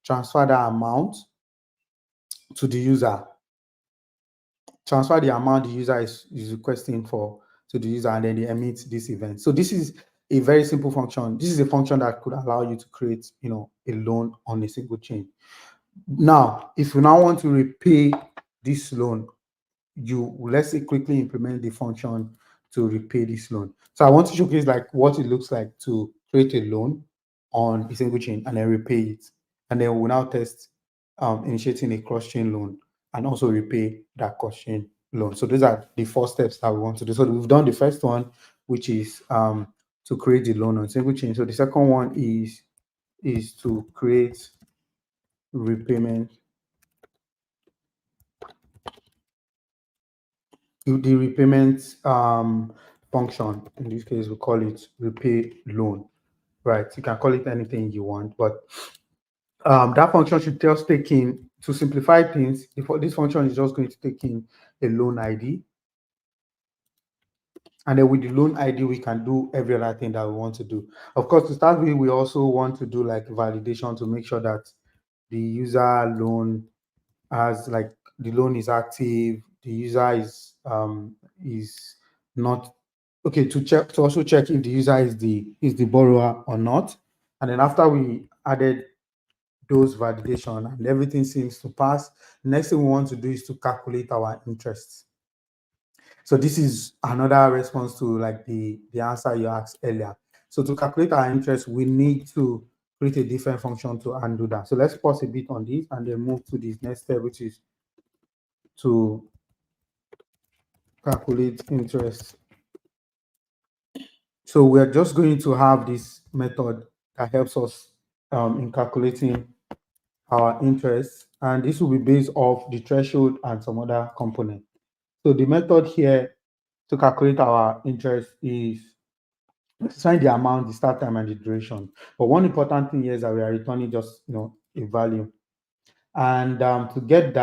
transfer that amount to the user, transfer the amount the user is requesting for to the user, and then they emit this event. So this is a very simple function. This is a function that could allow you to create, a loan on a single chain. Now, if you now want to repay this loan, let's say quickly implement the function to repay this loan. So I want to showcase like what it looks like to create a loan on a single chain and then repay it. And then we'll now test initiating a cross-chain loan and also repay that cross-chain loan. So those are the four steps that we want to do. So we've done the first one, which is to create the loan on single chain. So the second one is to create repayment. The repayment function. In this case, we call it repay loan, right? You can call it anything you want, but that function should just take in, to simplify things, this function is just going to take in a loan ID. And then with the loan ID, we can do every other thing that we want to do. Of course, to start with, we also want to do like validation to make sure that the user loan has like the loan is active, the user is not okay, to also check if the user is the borrower or not. And then after we added those validation and everything seems to pass, the next thing we want to do is to calculate our interest. So this is another response to like the answer you asked earlier. So to calculate our interest, we need to create a different function to undo that. So let's pause a bit on this and then move to this next step, which is to calculate interest. So we're just going to have this method that helps us in calculating our interest, and this will be based off the threshold and some other component. So the method here to calculate our interest is assign the amount, the start time, and the duration. But one important thing here is that we are returning just a value. And to get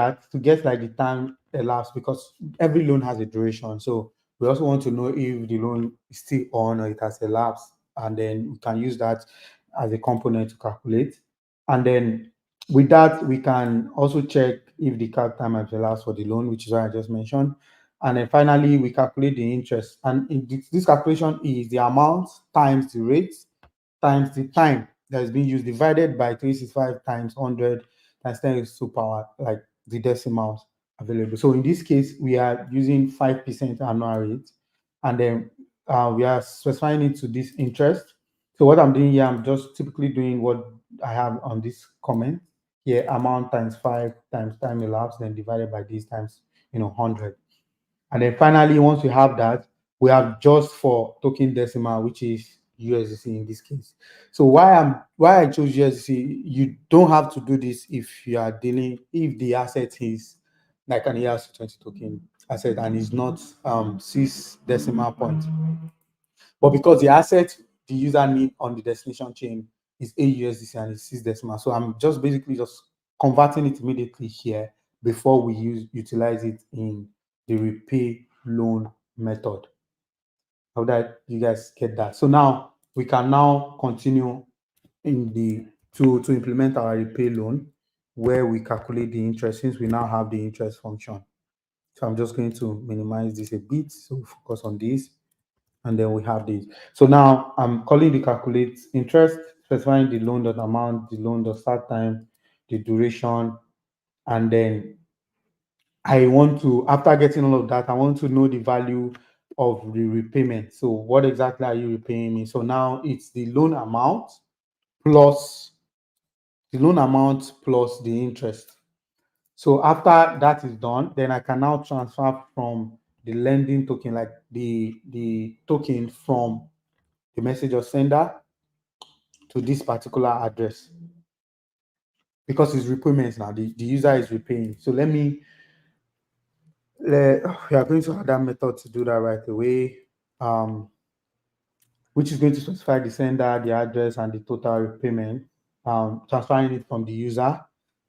like the time elapsed, because every loan has a duration. So we also want to know if the loan is still on or it has elapsed, and then we can use that as a component to calculate. And then with that, we can also check if the calc time has elapsed for the loan, which is what I just mentioned. And then finally, we calculate the interest. And this calculation is the amount times the rate times the time that is being used divided by 365 times 100 times 10 raised to power, like the decimals available. So in this case, we are using 5% annual rate, and then we are specifying it to this interest. So what I'm doing here, I'm just typically doing what I have on this comment here, amount times 5 times time elapsed, then divided by this times 100. And then finally, once we have that, we have just for token decimal, which is USDC in this case. So why I chose USDC, you don't have to do this if you are dealing, if the asset is like an ERC20 token asset and is not 6 decimal point. But because the asset the user need on the destination chain is AUSDC and it's 6 decimal. So I'm just basically just converting it immediately here before we utilize it in the repay loan method. How that you guys get that? So now we can now continue in the to implement our repay loan where we calculate the interest, since we now have the interest function. So I'm just going to minimize this a bit. So we focus on this. And then we have this. So now I'm calling the calculate interest, specifying the loan dot amount, the loan dot start time, the duration, and then I want to, after getting all of that, I want to know the value of the repayment. So what exactly are you repaying me? So now it's the loan amount plus the interest. So after that is done, then I can now transfer from the lending token, like the token from the message of sender to this particular address, because it's repayments now. The user is repaying. So we are going to add that method to do that right away, which is going to specify the sender, the address, and the total repayment, transferring it from the user.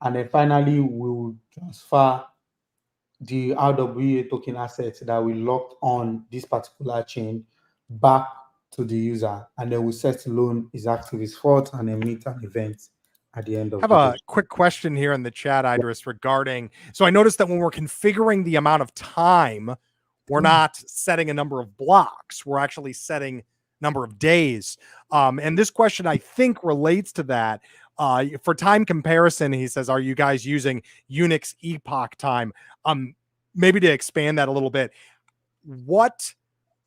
And then finally, we will transfer the RWA token assets that we locked on this particular chain back to the user. And then we set loan is active, is false, and then meet an event at the end I of have the a day. quick question here in the chat, Idris, regarding. So I noticed that when we're configuring the amount of time, we're not setting a number of blocks. We're actually setting number of days. And this question, I think, relates to that. For time comparison, he says, are you guys using Unix epoch time? Maybe to expand that a little bit, what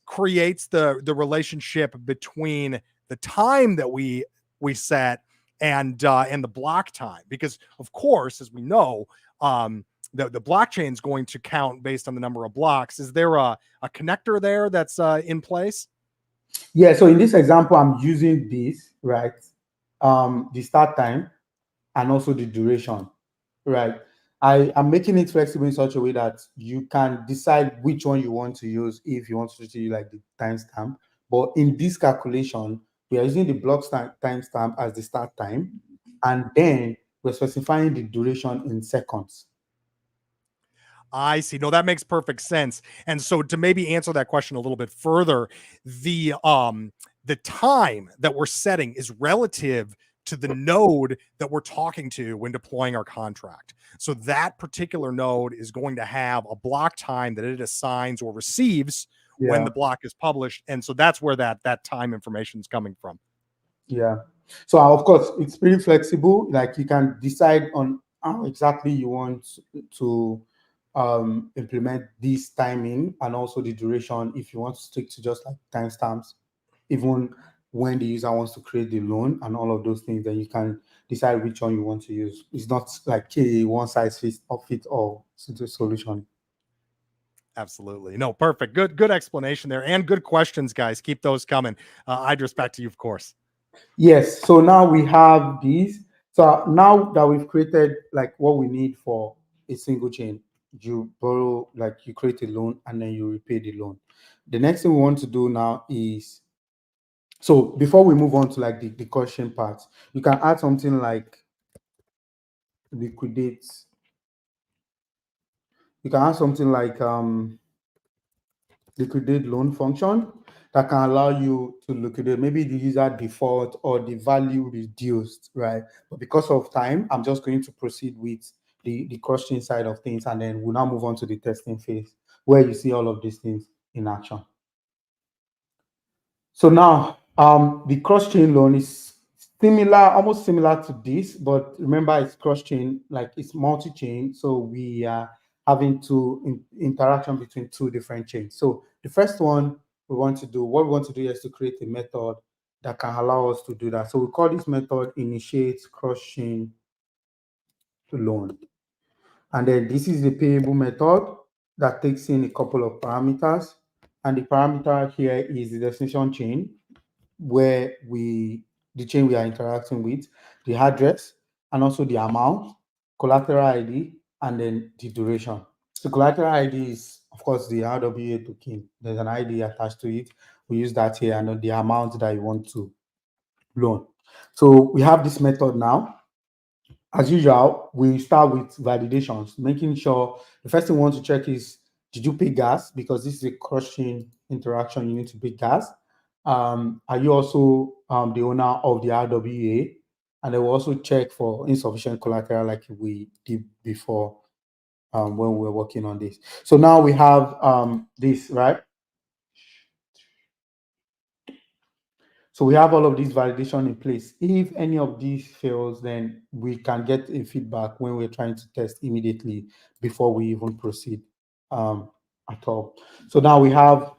creates the relationship between the time that we set and the block time? Because of course, as we know, the blockchain is going to count based on the number of blocks. Is there a connector there that's in place? Yeah, so in this example, I'm using this, right? The start time and also the duration, right? I am making it flexible in such a way that you can decide which one you want to use if you want to use like the timestamp. But in this calculation, we are using the block timestamp as the start time, and then we're specifying the duration in seconds. I see. No, that makes perfect sense. And so to maybe answer that question a little bit further, the time that we're setting is relative to the node that we're talking to when deploying our contract. So that particular node is going to have a block time that it assigns or receives when the block is published. And so that's where that time information is coming from. Yeah. So of course, it's pretty flexible. Like you can decide on how exactly you want to implement this timing and also the duration. If you want to stick to just like timestamps, even when the user wants to create the loan and all of those things, then you can decide which one you want to use. It's not like a one size fits all solution. Absolutely. No, perfect. Good explanation there, and good questions, guys. Keep those coming. Idris, back to you, of course. Yes. So now we have these. So now that we've created like what we need for a single chain, you borrow, like you create a loan and then you repay the loan. The next thing we want to do now is, so before we move on to like the question part, you can add something like liquidate. You can add something like liquidate loan function that can allow you to liquidate maybe the user default or the value reduced, right? But because of time, I'm just going to proceed with the cross-chain side of things, and then we'll now move on to the testing phase where you see all of these things in action. So now the cross-chain loan is similar, almost similar to this, but remember it's cross-chain, like it's multi-chain. So we are having interaction between two different chains. So the first one what we want to do is to create a method that can allow us to do that. So we call this method initiate cross-chain loan. And then this is the payable method that takes in a couple of parameters. And the parameter here is the destination chain, where the chain we are interacting with, the address, and also the amount, collateral ID, and then the duration. So collateral ID is, of course, the RWA token. There's an ID attached to it. We use that here, and then the amount that you want to loan. So we have this method now. As usual, we start with validations, making sure the first thing we want to check is, did you pay gas? Because this is a cross-chain interaction, you need to pay gas. Are you also the owner of the RWA? And they will also check for insufficient collateral like we did before when we were working on this. So now we have this, right? So we have all of these validation in place. If any of these fails, then we can get a feedback when we're trying to test immediately before we even proceed at all. So now we have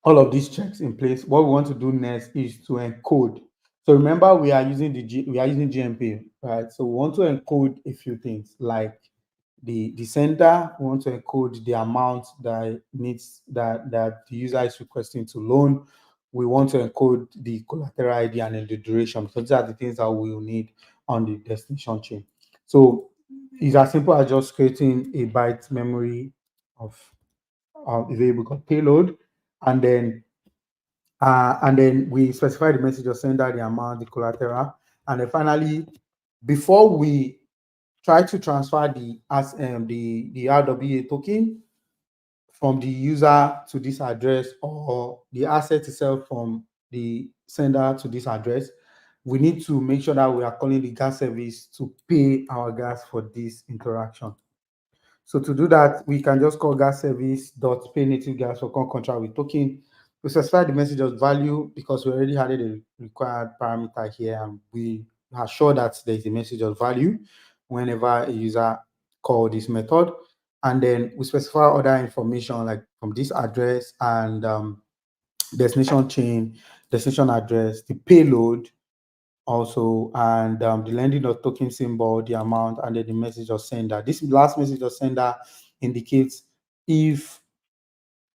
all of these checks in place. What we want to do next is to encode. So remember, we are using GMP, right? So we want to encode a few things like the sender. We want to encode the amount that the user is requesting to loan. We want to encode the collateral ID and then the duration. So these are the things that we will need on the destination chain. So it's as simple as just creating a byte memory of a variable called payload, and then we specify the message of sender, the amount, the collateral, and then finally, before we try to transfer the RWA token from the user to this address or the asset itself from the sender to this address, we need to make sure that we are calling the gas service to pay our gas for this interaction. So to do that, we can just call gas service dot pay native gas for contract with token. We specify the message of value because we already added a required parameter here, and we are sure that there is a message of value whenever a user call this method. And then we specify other information like from this address and destination chain, destination address, the payload also, and the lending of token symbol, the amount, and then the message of sender. This last message of sender indicates if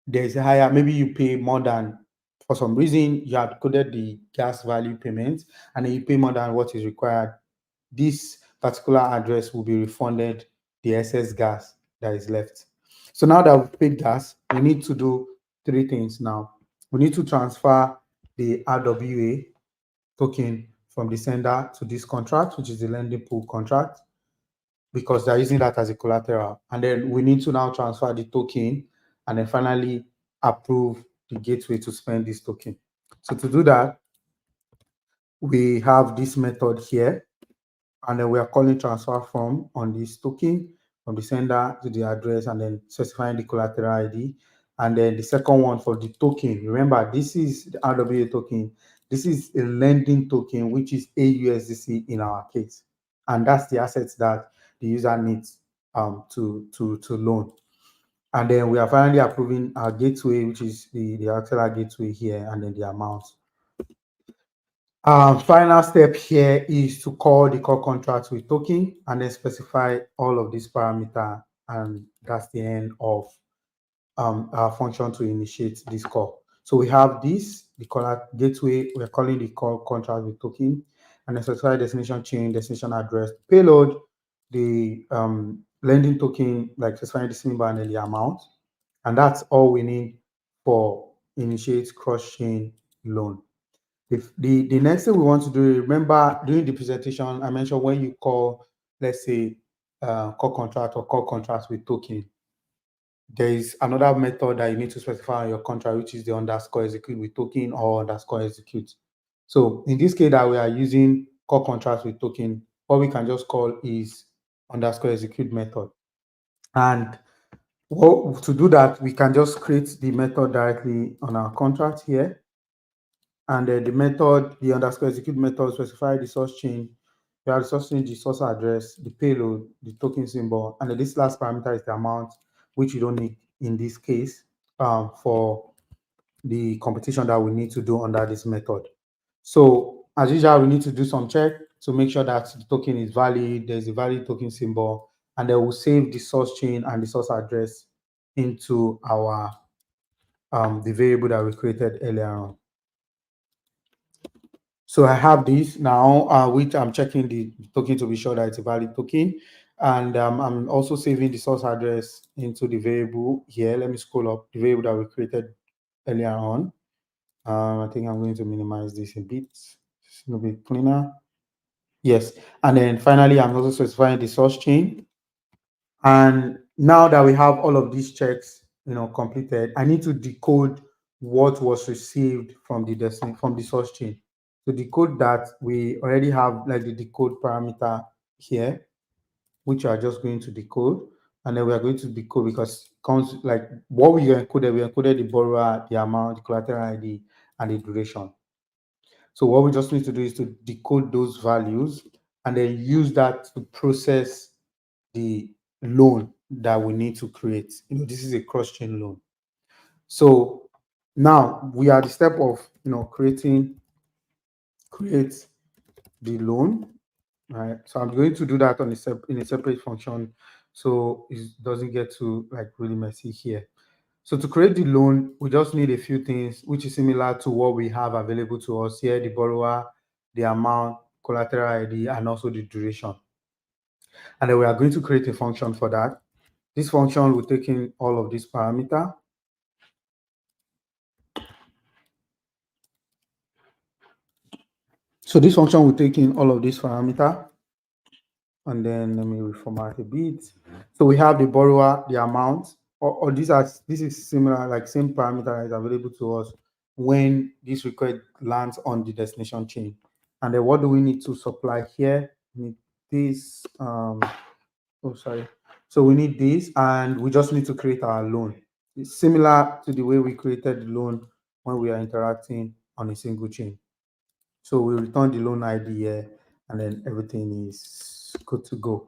there's a higher, maybe you pay more than, for some reason, you have coded the gas value payment and then you pay more than what is required. This particular address will be refunded the excess gas that is left. So now that we've paid gas, we need to do three things now. We need to transfer the RWA token from the sender to this contract, which is the lending pool contract, because they're using that as a collateral. And then we need to now transfer the token and then finally approve the gateway to spend this token. So to do that, we have this method here, and then we are calling transfer from on this token from the sender to the address and then specifying the collateral ID. And then the second one for the token, remember, this is the RWA token. This is a lending token, which is AUSDC in our case. And that's the assets that the user needs to loan. And then we are finally approving our gateway, which is the Axelar gateway here, and then the amount. Final step here is to call the core contract with token and then specify all of these parameters, and that's the end of our function to initiate this call. So we have this, the caller gateway, we're calling the call contract with token, and then specify destination chain, destination address, payload, the lending token, like specifying the symbol and then the amount. And that's all we need for initiate cross-chain loan. The next thing we want to do, remember during the presentation, I mentioned when you call, let's say, call contract or call contract with token, there is another method that you need to specify on your contract, which is the underscore execute with token or underscore execute. So in this case that we are using call contract with token, what we can just call is underscore execute method. And to do that, we can just create the method directly on our contract here. And the method, the underscore execute method, specify the source chain. You have the source chain, the source address, the payload, the token symbol, and then this last parameter is the amount, which you don't need in this case for the computation that we need to do under this method. So as usual, we need to do some check to make sure that the token is valid, there's a valid token symbol, and then we'll save the source chain and the source address into our the variable that we created earlier on. So I have this now, which I'm checking the token to be sure that it's a valid token. And I'm also saving the source address into the variable here. Let me scroll up the variable that we created earlier on. I think I'm going to minimize this a bit. It's a little bit cleaner. Yes. And then finally, I'm also specifying the source chain. And now that we have all of these checks, completed, I need to decode what was received from the source chain. To decode that, we already have like the decode parameter here, which we are just going to decode. And then we are going to decode because it comes like what we encoded the borrower, the amount, the collateral ID, and the duration. So what we just need to do is to decode those values and then use that to process the loan that we need to create. This is a cross-chain loan. So now we are at the step of create the loan, right? So I'm going to do that on in a separate function, so it doesn't get too really messy here. So to create the loan, we just need a few things, which is similar to what we have available to us here: the borrower, the amount, collateral ID, and also the duration. And then we are going to create a function for that. This function will take in all of these parameters. So this function will take in all of these parameters. And then let me reformat a bit. So we have the borrower, the amount, or this is similar, same parameter that is available to us when this request lands on the destination chain. And then what do we need to supply here? We need this. So we need this, and we just need to create our loan. It's similar to the way we created the loan when we are interacting on a single chain. So we return the loan ID here, and then everything is good to go.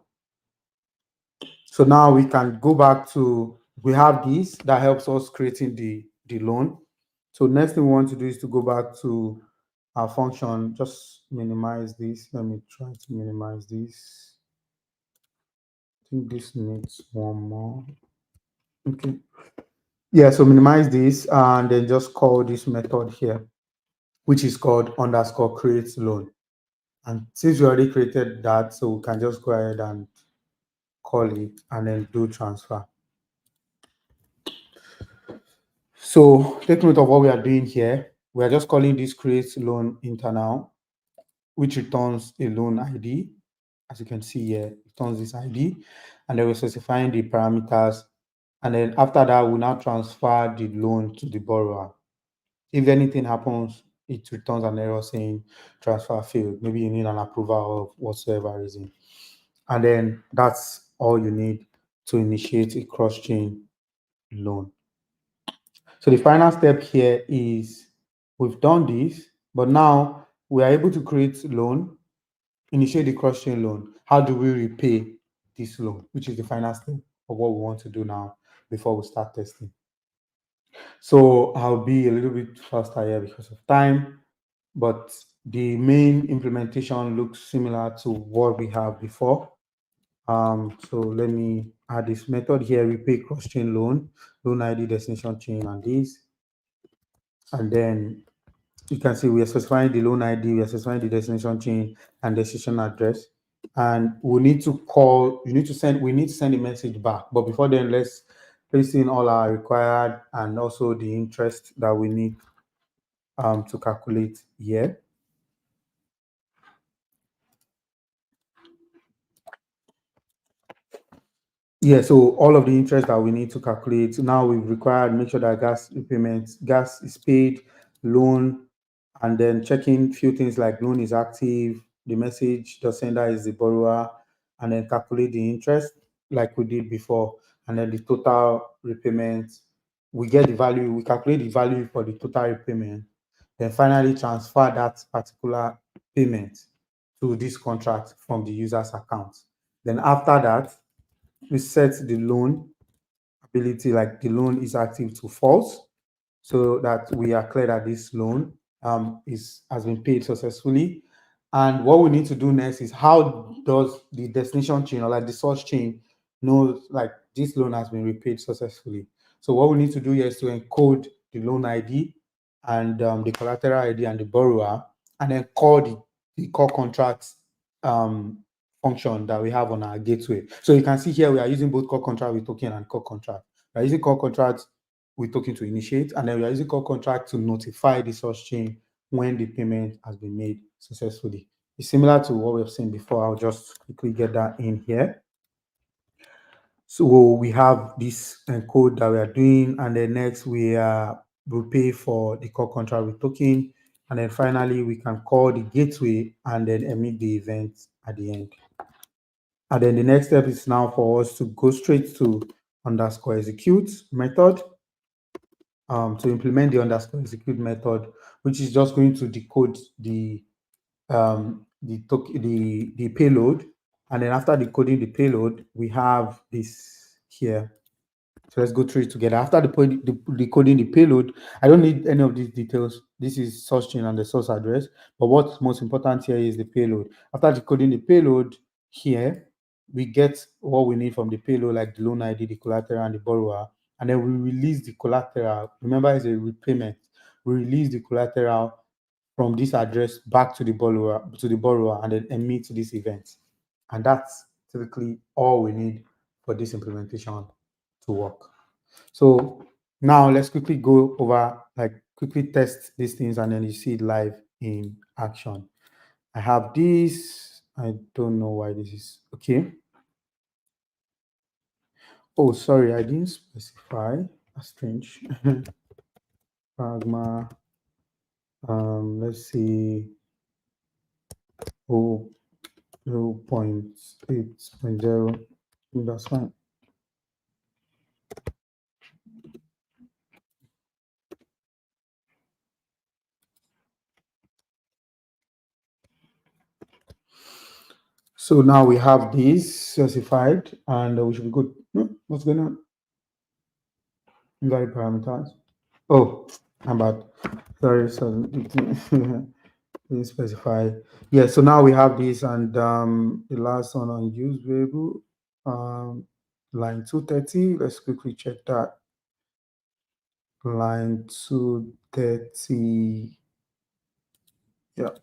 So now we can go back to, we have this that helps us creating the loan. So next thing we want to do is to go back to our function. Just minimize this. Let me try to minimize this. I think this needs one more. Okay. Yeah, so minimize this and then just call this method here, which is called _create loan. And since we already created that, so we can just go ahead and call it and then do transfer. So take note of what we are doing here. We are just calling this create loan internal, which returns a loan ID. As you can see here, it returns this ID, and then we're specifying the parameters. And then after that, we now transfer the loan to the borrower. If anything happens, it returns an error saying transfer failed. Maybe you need an approval of whatsoever reason. And then that's all you need to initiate a cross-chain loan. So the final step here is we've done this, but now we are able to create loan, initiate the cross-chain loan. How do we repay this loan, which is the final step of what we want to do now before we start testing. So I'll be a little bit faster here because of time, but the main implementation looks similar to what we have before. So let me add this method here: repay cross-chain loan ID, destination chain, and this. And then you can see we are specifying the loan ID, we are specifying the destination chain and destination address. And we need to send a message back. But before then, let's place in all our required and also the interest that we need to calculate here. Yeah, so all of the interest that we need to calculate. So now we've required, make sure that gas is paid, loan, and then checking few things like loan is active, the message, the sender is the borrower, and then calculate the interest like we did before, and then the total repayment. We get the value, we calculate the value for the total repayment, then finally transfer that particular payment to this contract from the user's account. Then after that, we set the loan ability, like the loan is active, to false, so that we are clear that this loan has been paid successfully. And what we need to do next is, how does the destination chain, or like the source chain, know like this loan has been repaid successfully? So what we need to do here is to encode the loan ID and the collateral ID and the borrower, and then call the core contract function that we have on our gateway. So you can see here we are using both core contract with token and core contract. We are using core contract with token to initiate, and then we are using core contract to notify the source chain when the payment has been made successfully. It's similar to what we've seen before. I'll just quickly get that in here. So we have this code that we are doing, and then next we'll pay for the core contract with token, and then finally we can call the gateway and then emit the event at the end. And then the next step is now for us to go straight to _execute method. to implement the underscore execute method, which is just going to decode the payload. And then after decoding the payload, we have this here. So let's go through it together. After decoding the payload, I don't need any of these details. This is source chain and the source address. But what's most important here is the payload. After decoding the payload here, we get what we need from the payload, like the loan ID, the collateral, and the borrower. And then we release the collateral. Remember, it's a repayment. We release the collateral from this address back to the borrower, and then emit this event. And that's typically all we need for this implementation to work. So now let's quickly go over, like quickly test these things, and then you see it live in action. I have this. I don't know why this is okay. Oh, sorry, I didn't specify. That's strange. Pragma. Let's see. 0.8.0. That's fine. So now we have this specified, and we should be good. What's going on? Invalid parameters. Oh, I'm bad. Sorry, so didn't specify. Yeah, so now we have this, and the last one on use variable, line 230. Let's quickly check that. Line 230. Yep.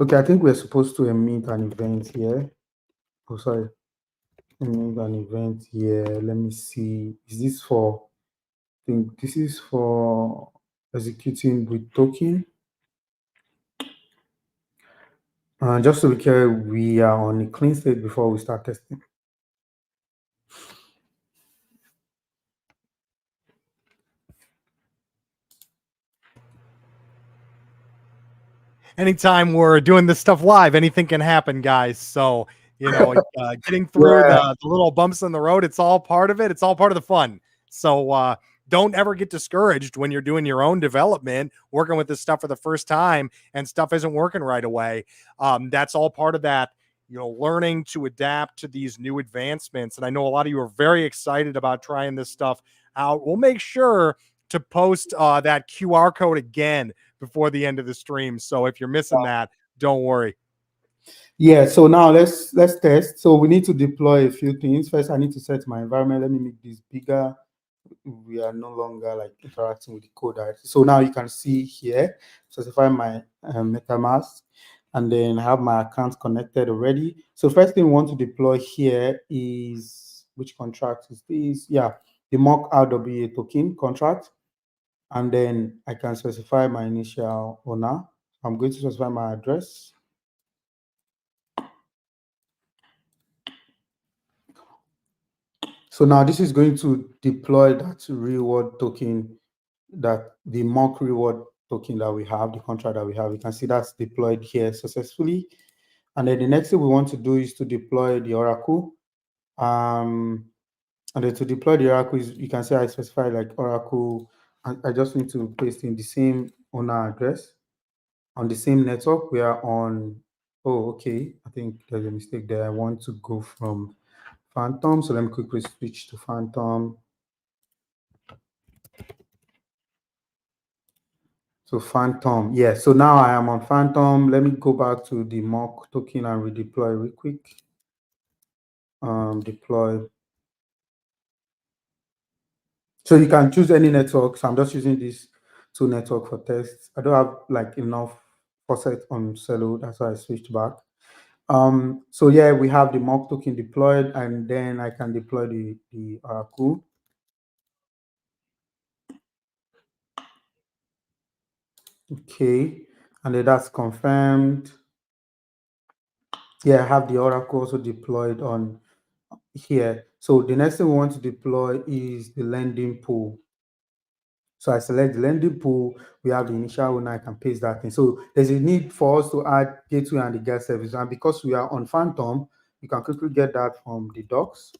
Okay, I think we're supposed to emit an event here. Oh, sorry. Emit an event here. Let me see. Is this for? I think this is for executing with token. Just to be clear, we are on a clean state before we start testing. Anytime we're doing this stuff live, anything can happen, guys. So, getting through the little bumps in the road, it's all part of it. It's all part of the fun. So don't ever get discouraged when you're doing your own development, working with this stuff for the first time, and stuff isn't working right away. That's all part of that, learning to adapt to these new advancements. And I know a lot of you are very excited about trying this stuff out. We'll make sure to post that QR code again before the end of the stream. So if you're missing that, don't worry. Yeah, so now let's test. So we need to deploy a few things. First, I need to set my environment. Let me make this bigger. We are no longer like interacting with the code directly. So now you can see here, specify my MetaMask, and then have my account connected already. So first thing we want to deploy here is, which contract is this? Yeah, the mock RWA token contract. And then I can specify my initial owner. I'm going to specify my address. So now this is going to deploy that reward token, that the mock reward token that we have, the contract that we have. You can see that's deployed here successfully. And then the next thing we want to do is to deploy the Oracle. And then to deploy the Oracle, you can see I specify like Oracle. I just need to paste in the same owner address on the same network. We are on, oh, okay. I think there's a mistake there. I want to go from Phantom. So let me quickly switch to Phantom. So Phantom, yeah. So now I am on Phantom. Let me go back to the mock token and redeploy real quick. Deploy. So you can choose any network. So I'm just using this two network for tests. I don't have like enough faucet on Celo. That's why I switched back. So yeah, we have the mock token deployed, and then I can deploy the Oracle. Okay, and then that's confirmed. Yeah, I have the Oracle also deployed on here. So the next thing we want to deploy is the lending pool. So I select the lending pool. We have the initial owner. I can paste that in. So there's a need for us to add gateway and the get service. And because we are on Phantom, you can quickly get that from the docs.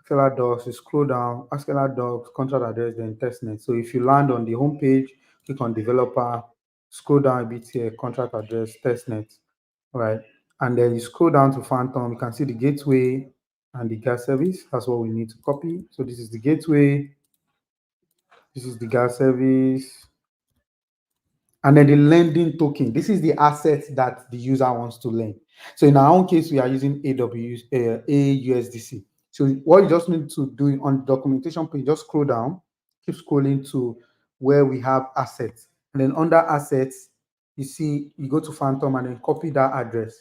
Axelar docs, you scroll down, Axelar docs, contract address, then testnet. So if you land on the home page, click on developer, scroll down a bit here, contract address, testnet, right? And then you scroll down to Phantom, you can see the gateway and the gas service. That's what we need to copy. So this is the gateway, this is the gas service, and then the lending token. This is the asset that the user wants to lend. So in our own case, we are using AUSDC. So what you just need to do on the documentation page, just scroll down, keep scrolling to where we have assets. And then under assets, you see, you go to Phantom and then copy that address,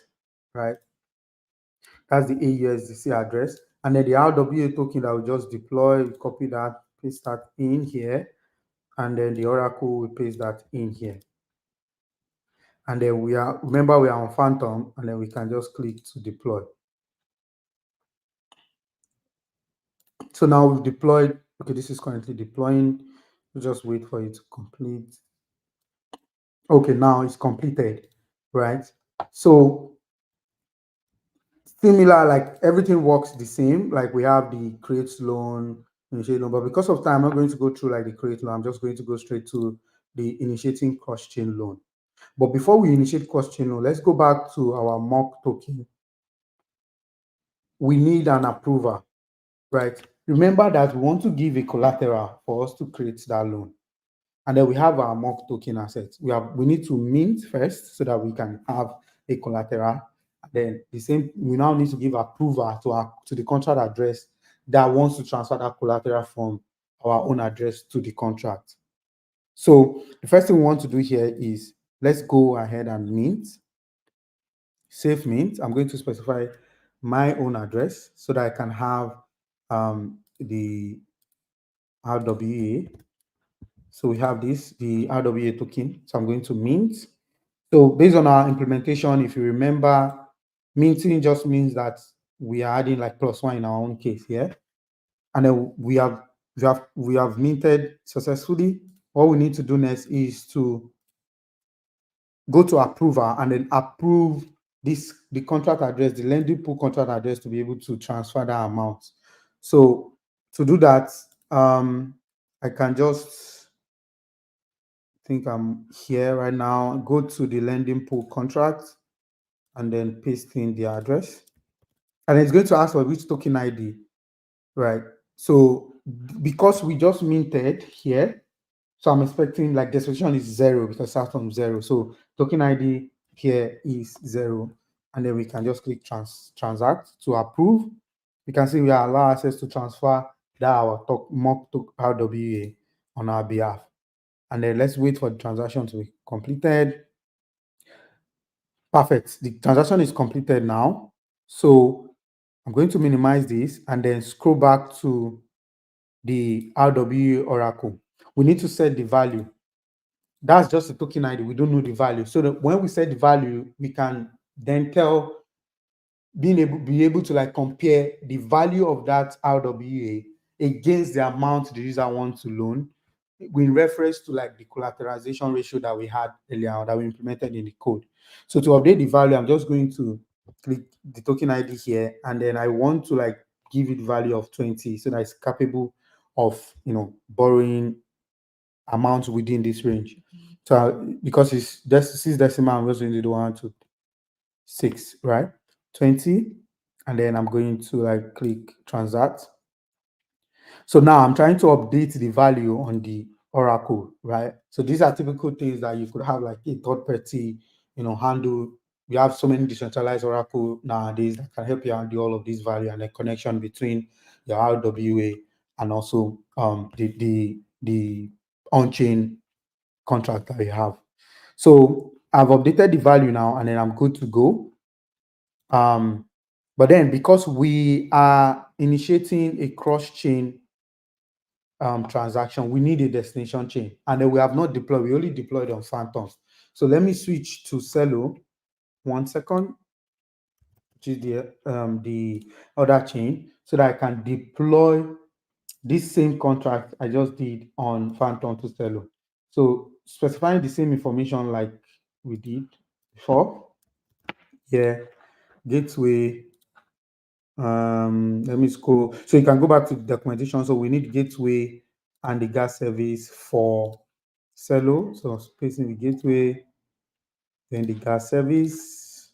right? That's the AUSDC address. And then the RWA token that we just deploy, we copy that, paste that in here. And then the Oracle, we paste that in here. And then remember we are on Phantom, and then we can just click to deploy. So now we've deployed. Okay, this is currently deploying. We'll just wait for it to complete. Okay, now it's completed, right? So similar, like everything works the same. Like we have the create loan, initiate loan, but because of time, I'm not going to go through like the create loan. I'm just going to go straight to the initiating cross-chain loan. But before we initiate cross-chain loan, let's go back to our mock token. We need an approver, right? Remember that we want to give a collateral for us to create that loan. And then we have our mock token assets. We need to mint first so that we can have a collateral. And then we now need to give approval to the contract address that wants to transfer that collateral from our own address to the contract. So the first thing we want to do here is let's go ahead and mint. Save mint. I'm going to specify my own address so that I can have the RWA. So we have the RWA token. So I'm going to mint. So based on our implementation, if you remember, minting just means that we are adding like +1 in our own case here. And then we have minted successfully. What we need to do next is to go to approval and then approve the contract address, the lending pool contract address, to be able to transfer that amount. So to do that, I can just think I'm here right now, go to the lending pool contract and then paste in the address. And it's going to ask for which token ID, right? So because we just minted here, so I'm expecting like the solution is 0 because it starts from 0. So token ID here is 0. And then we can just click transact to approve. You can see we are allowed access to transfer that our mock RWA on our behalf. And then let's wait for the transaction to be completed. Perfect. The transaction is completed now. So I'm going to minimize this and then scroll back to the RWA Oracle. We need to set the value. That's just a token ID. We don't know the value. So that when we set the value, we can then be able to like compare the value of that RWA against the amount the user wants to loan in reference to like the collateralization ratio that we had earlier that we implemented in the code. So to update the value, I'm just going to click the token ID here, and then I want to like give it value of 20 so that it's capable of borrowing amounts within this range. So because it's just 6 decimal, I'm just going to do 1 to 6, right? 20, and then I'm going to like click transact. So now I'm trying to update the value on the Oracle, right? So these are typical things that you could have like a third party, handle. We have so many decentralized Oracle nowadays that can help you handle all of this value and the connection between your RWA and also the on-chain contract that we have. So I've updated the value now, and then I'm good to go. But then because we are initiating a cross-chain transaction, we need a destination chain, and then we have not deployed. We only deployed on Phantoms. So let me switch to Celo. 1 second, which is the other chain, so that I can deploy this same contract I just did on Phantom to Celo. So specifying the same information like we did before. Here, gateway, Let me scroll. So you can go back to the documentation. So we need gateway and the gas service for Cello. So spacing the gateway, then the gas service,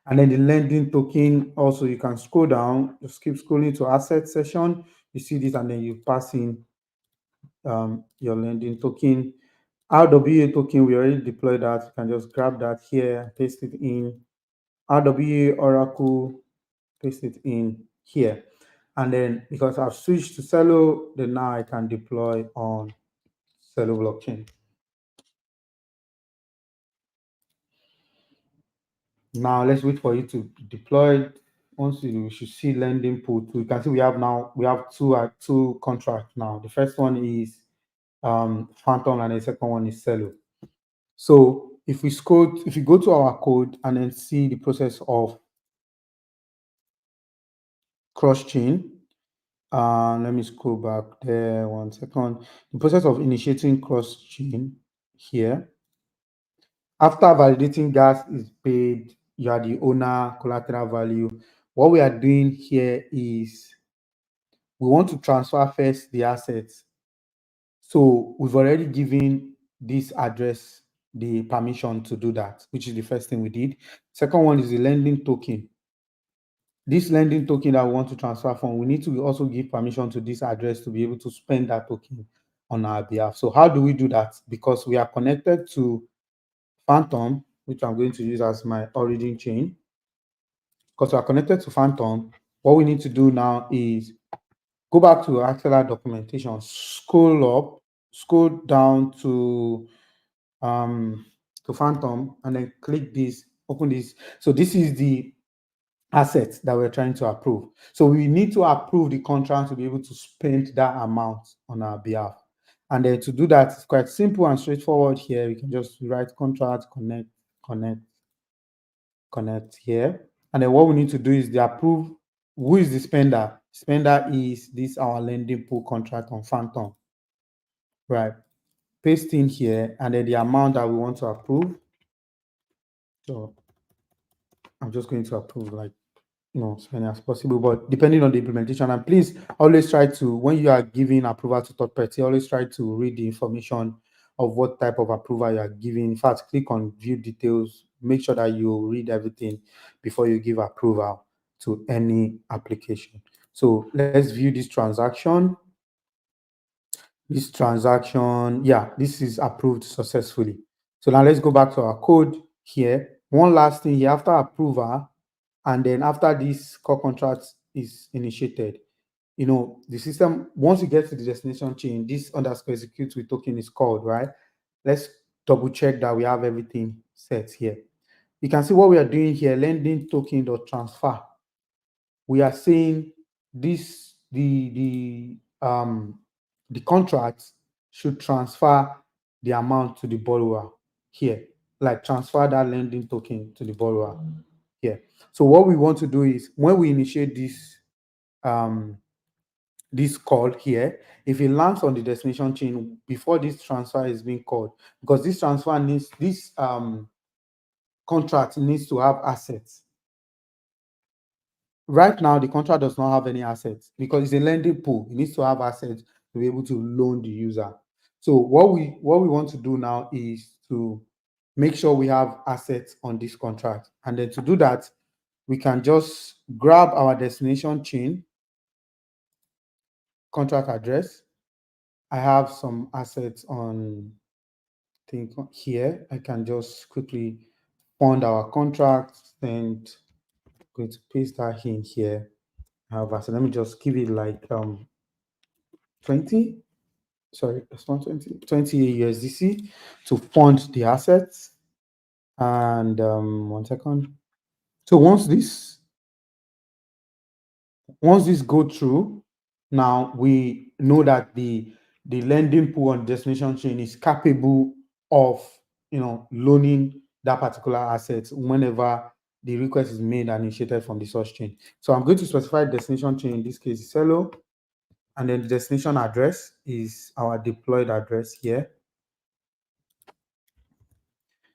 and then the lending token. Also, you can scroll down, just keep scrolling to asset session. You see this, and then you pass in your lending token. RWA token, we already deployed that. You can just grab that here, paste it in. RWA Oracle, paste it in here. And then because I've switched to Celo, then now I can deploy on Celo blockchain. Now let's wait for it to be deployed. Once you should see lending pool two, you can see we have two contracts now. The first one is Phantom, and the second one is Celo. So if you go to our code and then see the process of cross chain, let me scroll back there 1 second. The process of initiating cross chain here. After validating gas is paid, you are the owner, collateral value. What we are doing here is we want to transfer first the assets. So we've already given this address the permission to do that, which is the first thing we did. Second one is the lending token. This lending token that we want to transfer from, we need to also give permission to this address to be able to spend that token on our behalf. So how do we do that? Because we are connected to Phantom, which I'm going to use as my origin chain. Because we are connected to Phantom, what we need to do now is go back to Axelar documentation, scroll down to Phantom, and then click this, open this. So this is the assets that we're trying to approve. So we need to approve the contract to be able to spend that amount on our behalf. And then to do that, it's quite simple and straightforward here. We can just write contract, connect here. And then what we need to do is the approve. Who is the spender? Spender is this our lending pool contract on Phantom. Right. Paste in here, and then the amount that we want to approve. So I'm just going to approve like as many as possible, but depending on the implementation. And please always try to, when you are giving approval to third party, always try to read the information of what type of approval you are giving. In fact, click on view details, make sure that you read everything before you give approval to any application. So let's view this transaction. This transaction, yeah, this is approved successfully. So now let's go back to our code here. One last thing here, after approval, and then after this core contract is initiated, the system, once you get to the destination chain, this underscore execute with token is called, right? Let's double check that we have everything set here. You can see what we are doing here, lending token dot transfer. We are saying this, the contract should transfer the amount to the borrower here, like transfer that lending token to the borrower here. So what we want to do is when we initiate this call here, if it lands on the destination chain before this transfer is being called, because this transfer needs this contract needs to have assets. Right now, the contract does not have any assets because it's a lending pool. It needs to have assets to be able to loan the user. So what we want to do now is to make sure we have assets on this contract. And then to do that, we can just grab our destination chain contract address. I have some assets on, I think here. I can just quickly fund our contract and I'm going to paste that in here. However, so let me just give it like 20, sorry, it's not 20 USDC to fund the assets. And 1 second. So once this go through, now we know that the lending pool on destination chain is capable of loaning that particular asset whenever the request is made and initiated from the source chain. So I'm going to specify destination chain, in this case is Celo, and then the destination address is our deployed address here.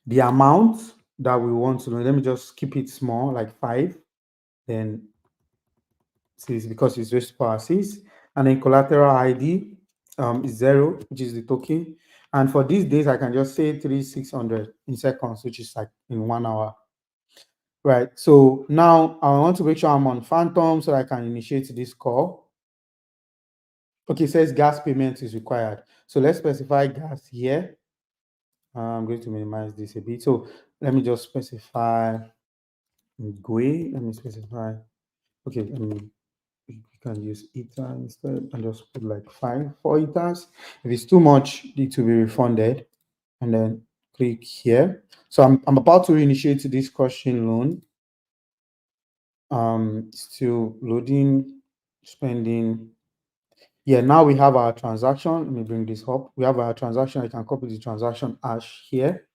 The amount that we want to know, let me just keep it small, like 5. Then Cs because it's raised to power 6. And then collateral ID is 0, which is the token. And for these days, I can just say 3600 in seconds, which is like in 1 hour. Right. So now I want to make sure I'm on Phantom so I can initiate this call. Okay, it says gas payment is required. So let's specify gas here. I'm going to minimize this a bit. So let me just specify GUI. Let me specify. Okay, you can use ether instead and just put like 4 ethers. If it's too much, it need to be refunded. And then click here. So I'm about to initiate this caution loan. Still loading, spending. Yeah, now we have our transaction. Let me bring this up. We have our transaction. I can copy the transaction hash here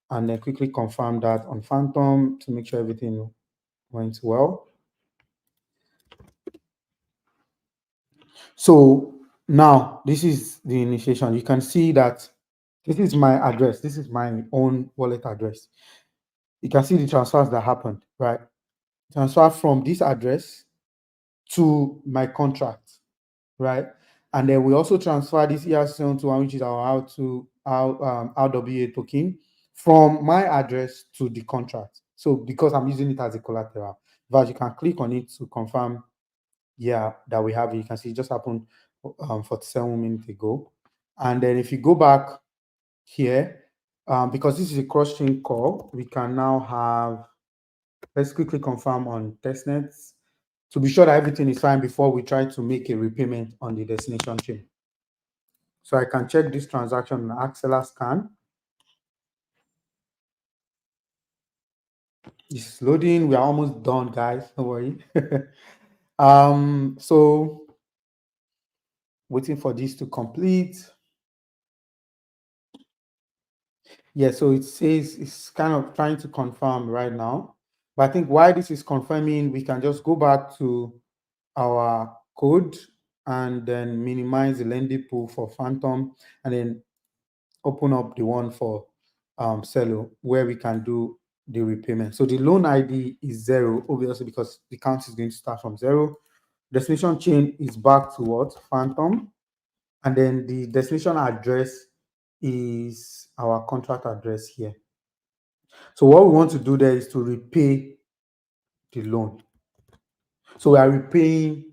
and then quickly confirm that on Phantom to make sure everything went well. So now this is the initiation. You can see that this is my address. This is my own wallet address. You can see the transfers that happened, right? Transfer from this address to my contract, right? And then we also transfer this ERC721, which is our RWA token, from my address to the contract. So because I'm using it as a collateral, but you can click on it to confirm, yeah, that we have it. You can see it just happened 47 minutes ago. And then if you go back here, because this is a cross-chain call, we can now have, let's quickly confirm on testnets to be sure that everything is fine before we try to make a repayment on the destination chain. So I can check this transaction on Axelar scan. It's loading. We are almost done, guys. Don't worry. So waiting for this to complete. Yeah, so it says it's kind of trying to confirm right now. But I think while this is confirming, we can just go back to our code and then minimize the lending pool for Phantom and then open up the one for Cello where we can do the repayment. So the loan ID is 0, obviously, because the count is going to start from 0. Destination chain is back to what? Phantom. And then the destination address is our contract address here. So what we want to do there is to repay the loan. So we are repaying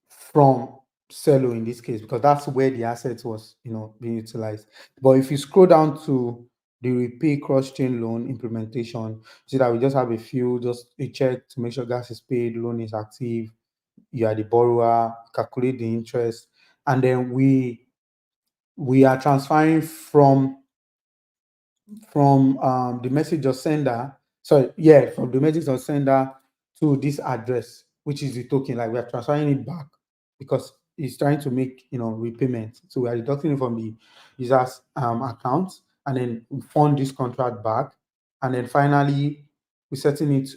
from Cello in this case because that's where the asset was, being utilized. But if you scroll down to the repay cross-chain loan implementation, see that we just have just a check to make sure gas is paid, loan is active, you are the borrower, calculate the interest, and then we are transferring from the message of sender, from the message of sender to this address, which is the token. Like we are transferring it back because it's trying to make repayment. So we are deducting it from the user's account, and then we fund this contract back, and then finally we setting is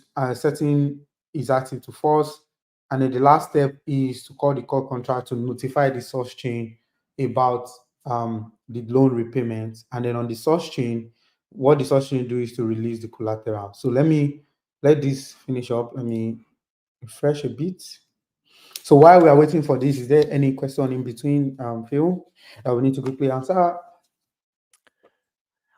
active to false, and then the last step is to call the core contract to notify the source chain about the loan repayment, and then on the source chain, what the source chain do is to release the collateral. So let this finish up. Let me refresh a bit. So while we are waiting for this, is there any question in between, Phil, that we need to quickly answer?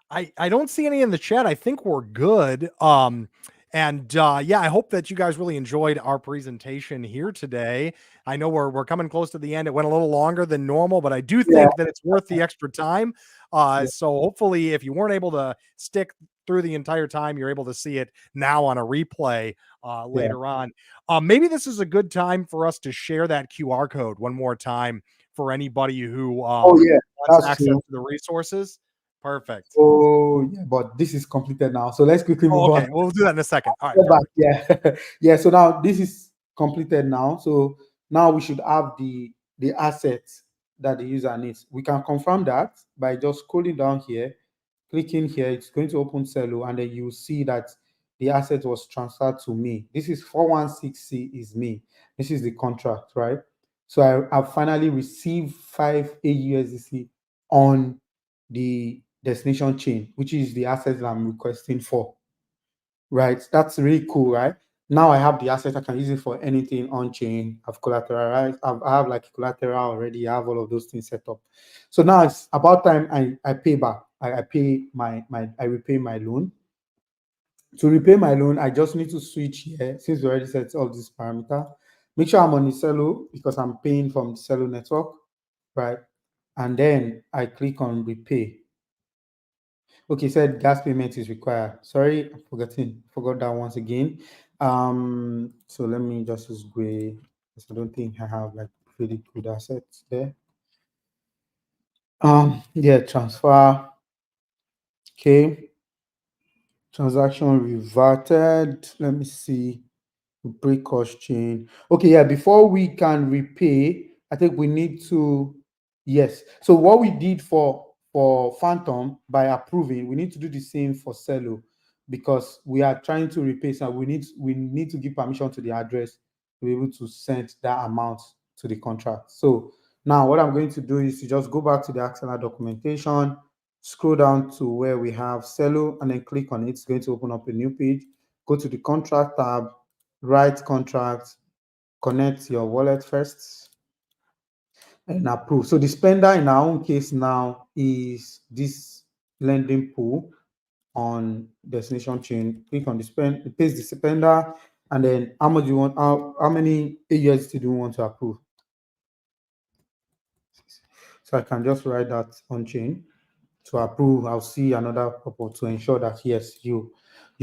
I don't see any in the chat. I think we're good. Yeah, I hope that you guys really enjoyed our presentation here today. I know we're coming close to the end. It went a little longer than normal, but I do think that it's worth the extra time. So hopefully, if you weren't able to stick through the entire time, you're able to see it now on a replay later on. Maybe this is a good time for us to share that QR code one more time for anybody who wants access to the resources. Perfect. Oh, yeah, but this is completed now. So let's quickly move on. We'll do that in a second. All right. Yeah. So now this is completed now. So now we should have the assets that the user needs. We can confirm that by just scrolling down here, clicking here. It's going to open Cello, and then you see that the asset was transferred to me. This is 416C is me. This is the contract, right? So I finally received 5 AUSDC on the destination chain, which is the asset that I'm requesting for, right? That's really cool, right? Now I have the asset. I can use it for anything on chain. I've collateralized. I have like collateral already. I have all of those things set up. So now it's about time I pay back. I pay I repay my loan. To repay my loan, I just need to switch here since we already set all this parameter. Make sure I'm on the Celo because I'm paying from the Celo network, right? And then I click on repay. Okay, said gas payment is required. Sorry, forgot that once again. So let me just use gray because I don't think I have like really good assets there. Yeah, transfer. Okay, transaction reverted. Let me see. Break cost chain. Okay, yeah, before we can repay, I think we need to, yes. So what we did for Phantom by approving, we need to do the same for Celo because we are trying to repay. So we need to give permission to the address to be able to send that amount to the contract. So now what I'm going to do is to just go back to the Axelar documentation, scroll down to where we have Celo, and then click on it. It's going to open up a new page. Go to the contract tab, write contract, connect your wallet first, and approve. So the spender in our own case now is this lending pool on destination chain. Click on the spend, it pays the spender, and then how much you want, how many AUSD do you want to approve? So I can just write that on chain to approve. I'll see another pop-up to ensure that yes, you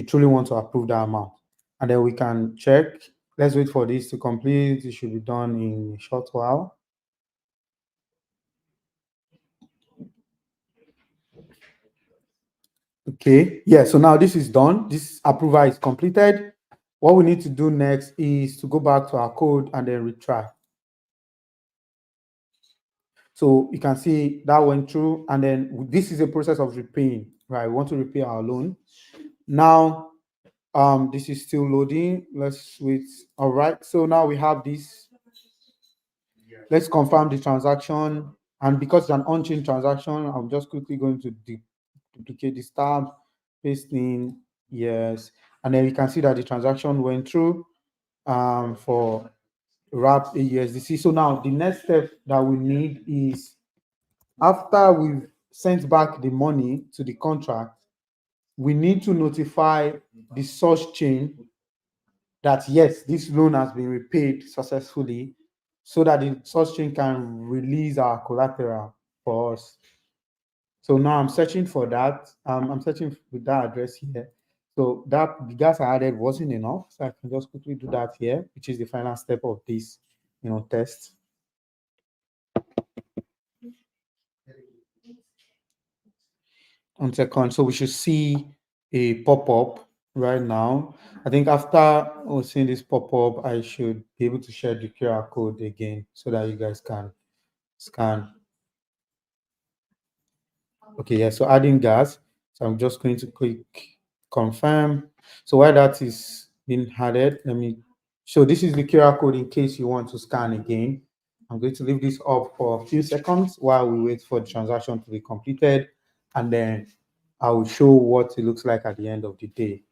truly want to approve that amount. And then we can check. Let's wait for this to complete. It should be done in a short while. Okay, yeah, so now this is done. This approval is completed. What we need to do next is to go back to our code and then retry. So you can see that went through, and then this is a process of repaying, right? We want to repay our loan. Now, this is still loading. Let's wait. All right, so now we have this. Let's confirm the transaction. And because it's an on-chain transaction, I'm just quickly going to duplicate this tab, paste in, yes. And then you can see that the transaction went through for wrap AUSDC. So now the next step that we need is after we've sent back the money to the contract, we need to notify the source chain that yes, this loan has been repaid successfully so that the source chain can release our collateral for us. So now I'm searching for that. I'm searching with that address here. So that the gas I added wasn't enough. So I can just quickly do that here, which is the final step of this, test. On second, so we should see a pop-up right now. I think after seeing this pop-up, I should be able to share the QR code again so that you guys can scan. Okay, yeah, so adding gas. So I'm just going to click confirm. So while that is being added, so this is the QR code in case you want to scan again. I'm going to leave this up for a few seconds while we wait for the transaction to be completed, and then I will show what it looks like at the end of the day.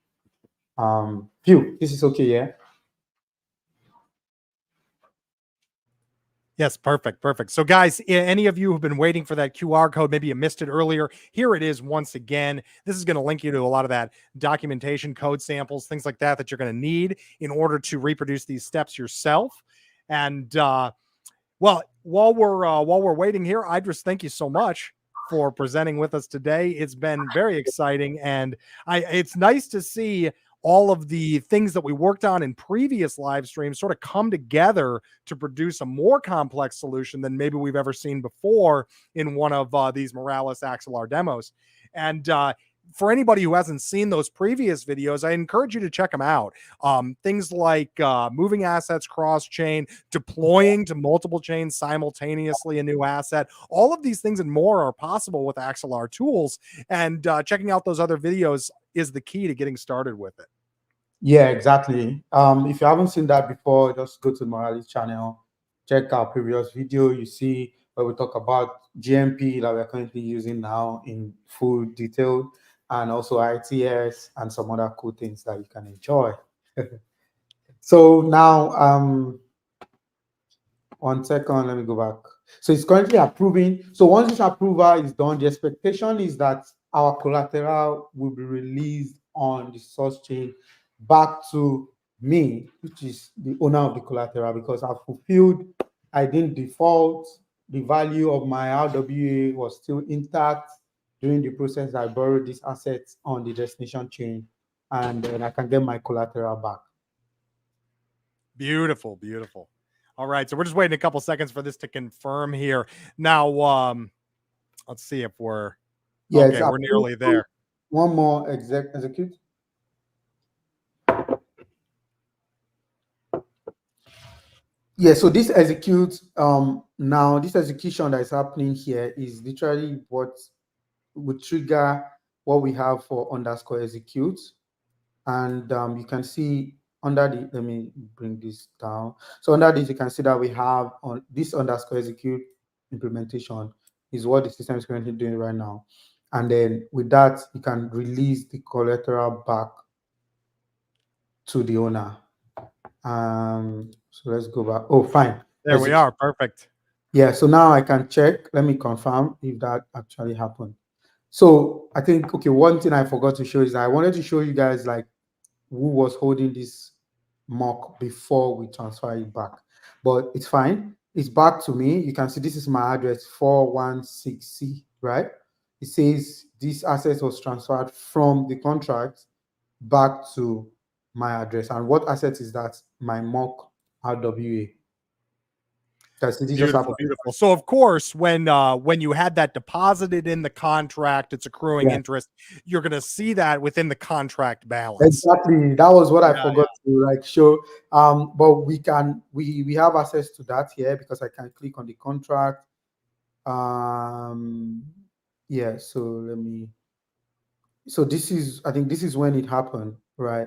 This is okay, yeah? Yes, perfect. So guys, any of you who've been waiting for that QR code, maybe you missed it earlier, here it is once again. This is going to link you to a lot of that documentation, code samples, things like that you're going to need in order to reproduce these steps yourself. And well, while we're waiting here, Idris, thank you so much for presenting with us today. It's been very exciting, and it's nice to see all of the things that we worked on in previous live streams sort of come together to produce a more complex solution than maybe we've ever seen before in one of these Moralis Axelar demos. And for anybody who hasn't seen those previous videos, I encourage you to check them out. Things like moving assets cross-chain, deploying to multiple chains simultaneously a new asset. All of these things and more are possible with Axelar Tools. And checking out those other videos is the key to getting started with it. Yeah, exactly. If you haven't seen that before, just go to Moralis channel, check our previous video. You see where we talk about GMP that we're currently using now in full detail, and also ITS and some other cool things that you can enjoy. So now, 1 second, let me go back. So it's currently approving. So once this approval is done, the expectation is that our collateral will be released on the source chain back to me, which is the owner of the collateral, because I've fulfilled, I didn't default, the value of my RWA was still intact during the process. I borrowed these assets on the destination chain, and then I can get my collateral back. Beautiful, beautiful. All right, so we're just waiting a couple seconds for this to confirm here. Now, let's see if we're Yes, okay. We're nearly there. One more execute. Yeah, so this executes now this execution that is happening here is literally what would trigger what we have for underscore execute. And you can see under the, let me bring this down. So under this, you can see that we have on this underscore execute implementation is what the system is currently doing right now. And then with that, you can release the collateral back to the owner. So let's go back. Oh, fine. There we are. Perfect. Yeah, so now I can check. Let me confirm if that actually happened. So I think, okay, one thing I forgot to show is I wanted to show you guys like who was holding this mock before we transfer it back. But it's fine. It's back to me. You can see this is my address 416C, right? It says this asset was transferred from the contract back to my address. And what asset is that? My mock RWA. Beautiful, beautiful. So of course, when you had that deposited in the contract, it's accruing interest. You're going to see that within the contract balance. Exactly. That was what I forgot to like show. But we have access to that here because I can click on the contract. Yeah. So let me. So this is, I think this is when it happened, right?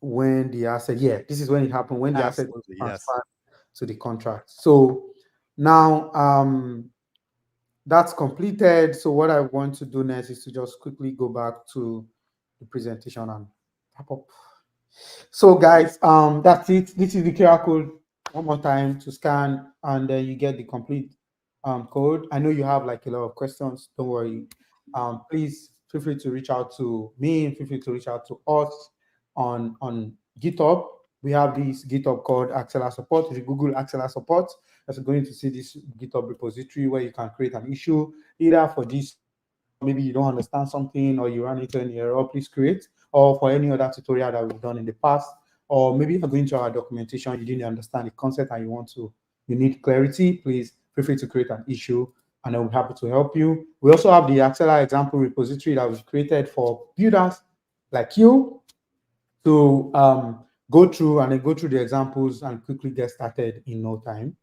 When the asset, this is when it happened, when the asset was transferred to the contract. So now that's completed. So what I want to do next is to just quickly go back to the presentation and wrap up. So guys, that's it. This is the QR code. One more time to scan, and then you get the complete code. I know you have like a lot of questions. Don't worry. Please feel free to reach out to me. Feel free to reach out to us on GitHub. We have this GitHub called Axelar Support. If you Google Axelar Support, you're going to see this GitHub repository where you can create an issue either for this. Maybe you don't understand something or you run into any error, please create, or for any other tutorial that we've done in the past, or maybe you're going to our documentation, you didn't understand the concept and you need clarity, please feel free to create an issue and I'll be happy to help you. We also have the Axelar example repository that we've created for builders like you to go through the examples and quickly get started in no time.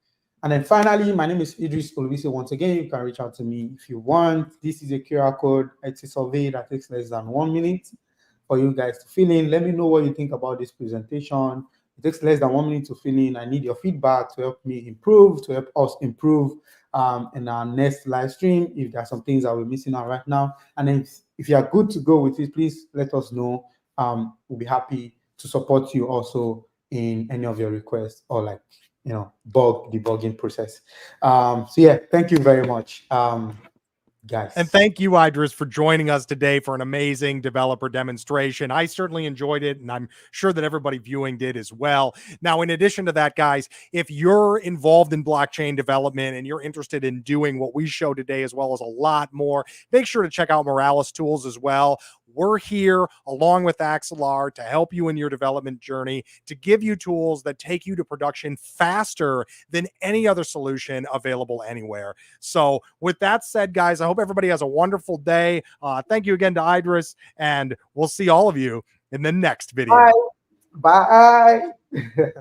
And then finally, my name is Idris Olubisi. Once again, you can reach out to me if you want. This is a QR code. It's a survey that takes less than 1 minute for you guys to fill in. Let me know what you think about this presentation. It takes less than 1 minute to fill in. I need your feedback to help me improve, to help us improve in our next live stream if there are some things that we're missing out right now. And then if you are good to go with it, please let us know. We'll be happy to support you also in any of your requests or like, bug debugging process. So yeah, thank you very much, guys. And thank you, Idris, for joining us today for an amazing developer demonstration. I certainly enjoyed it, and I'm sure that everybody viewing did as well. Now, in addition to that, guys, if you're involved in blockchain development and you're interested in doing what we showed today, as well as a lot more, make sure to check out Moralis Tools as well. We're here along with Axelar to help you in your development journey, to give you tools that take you to production faster than any other solution available anywhere. So with that said, guys, I hope everybody has a wonderful day. Thank you again to Idris, and we'll see all of you in the next video. Bye. Bye.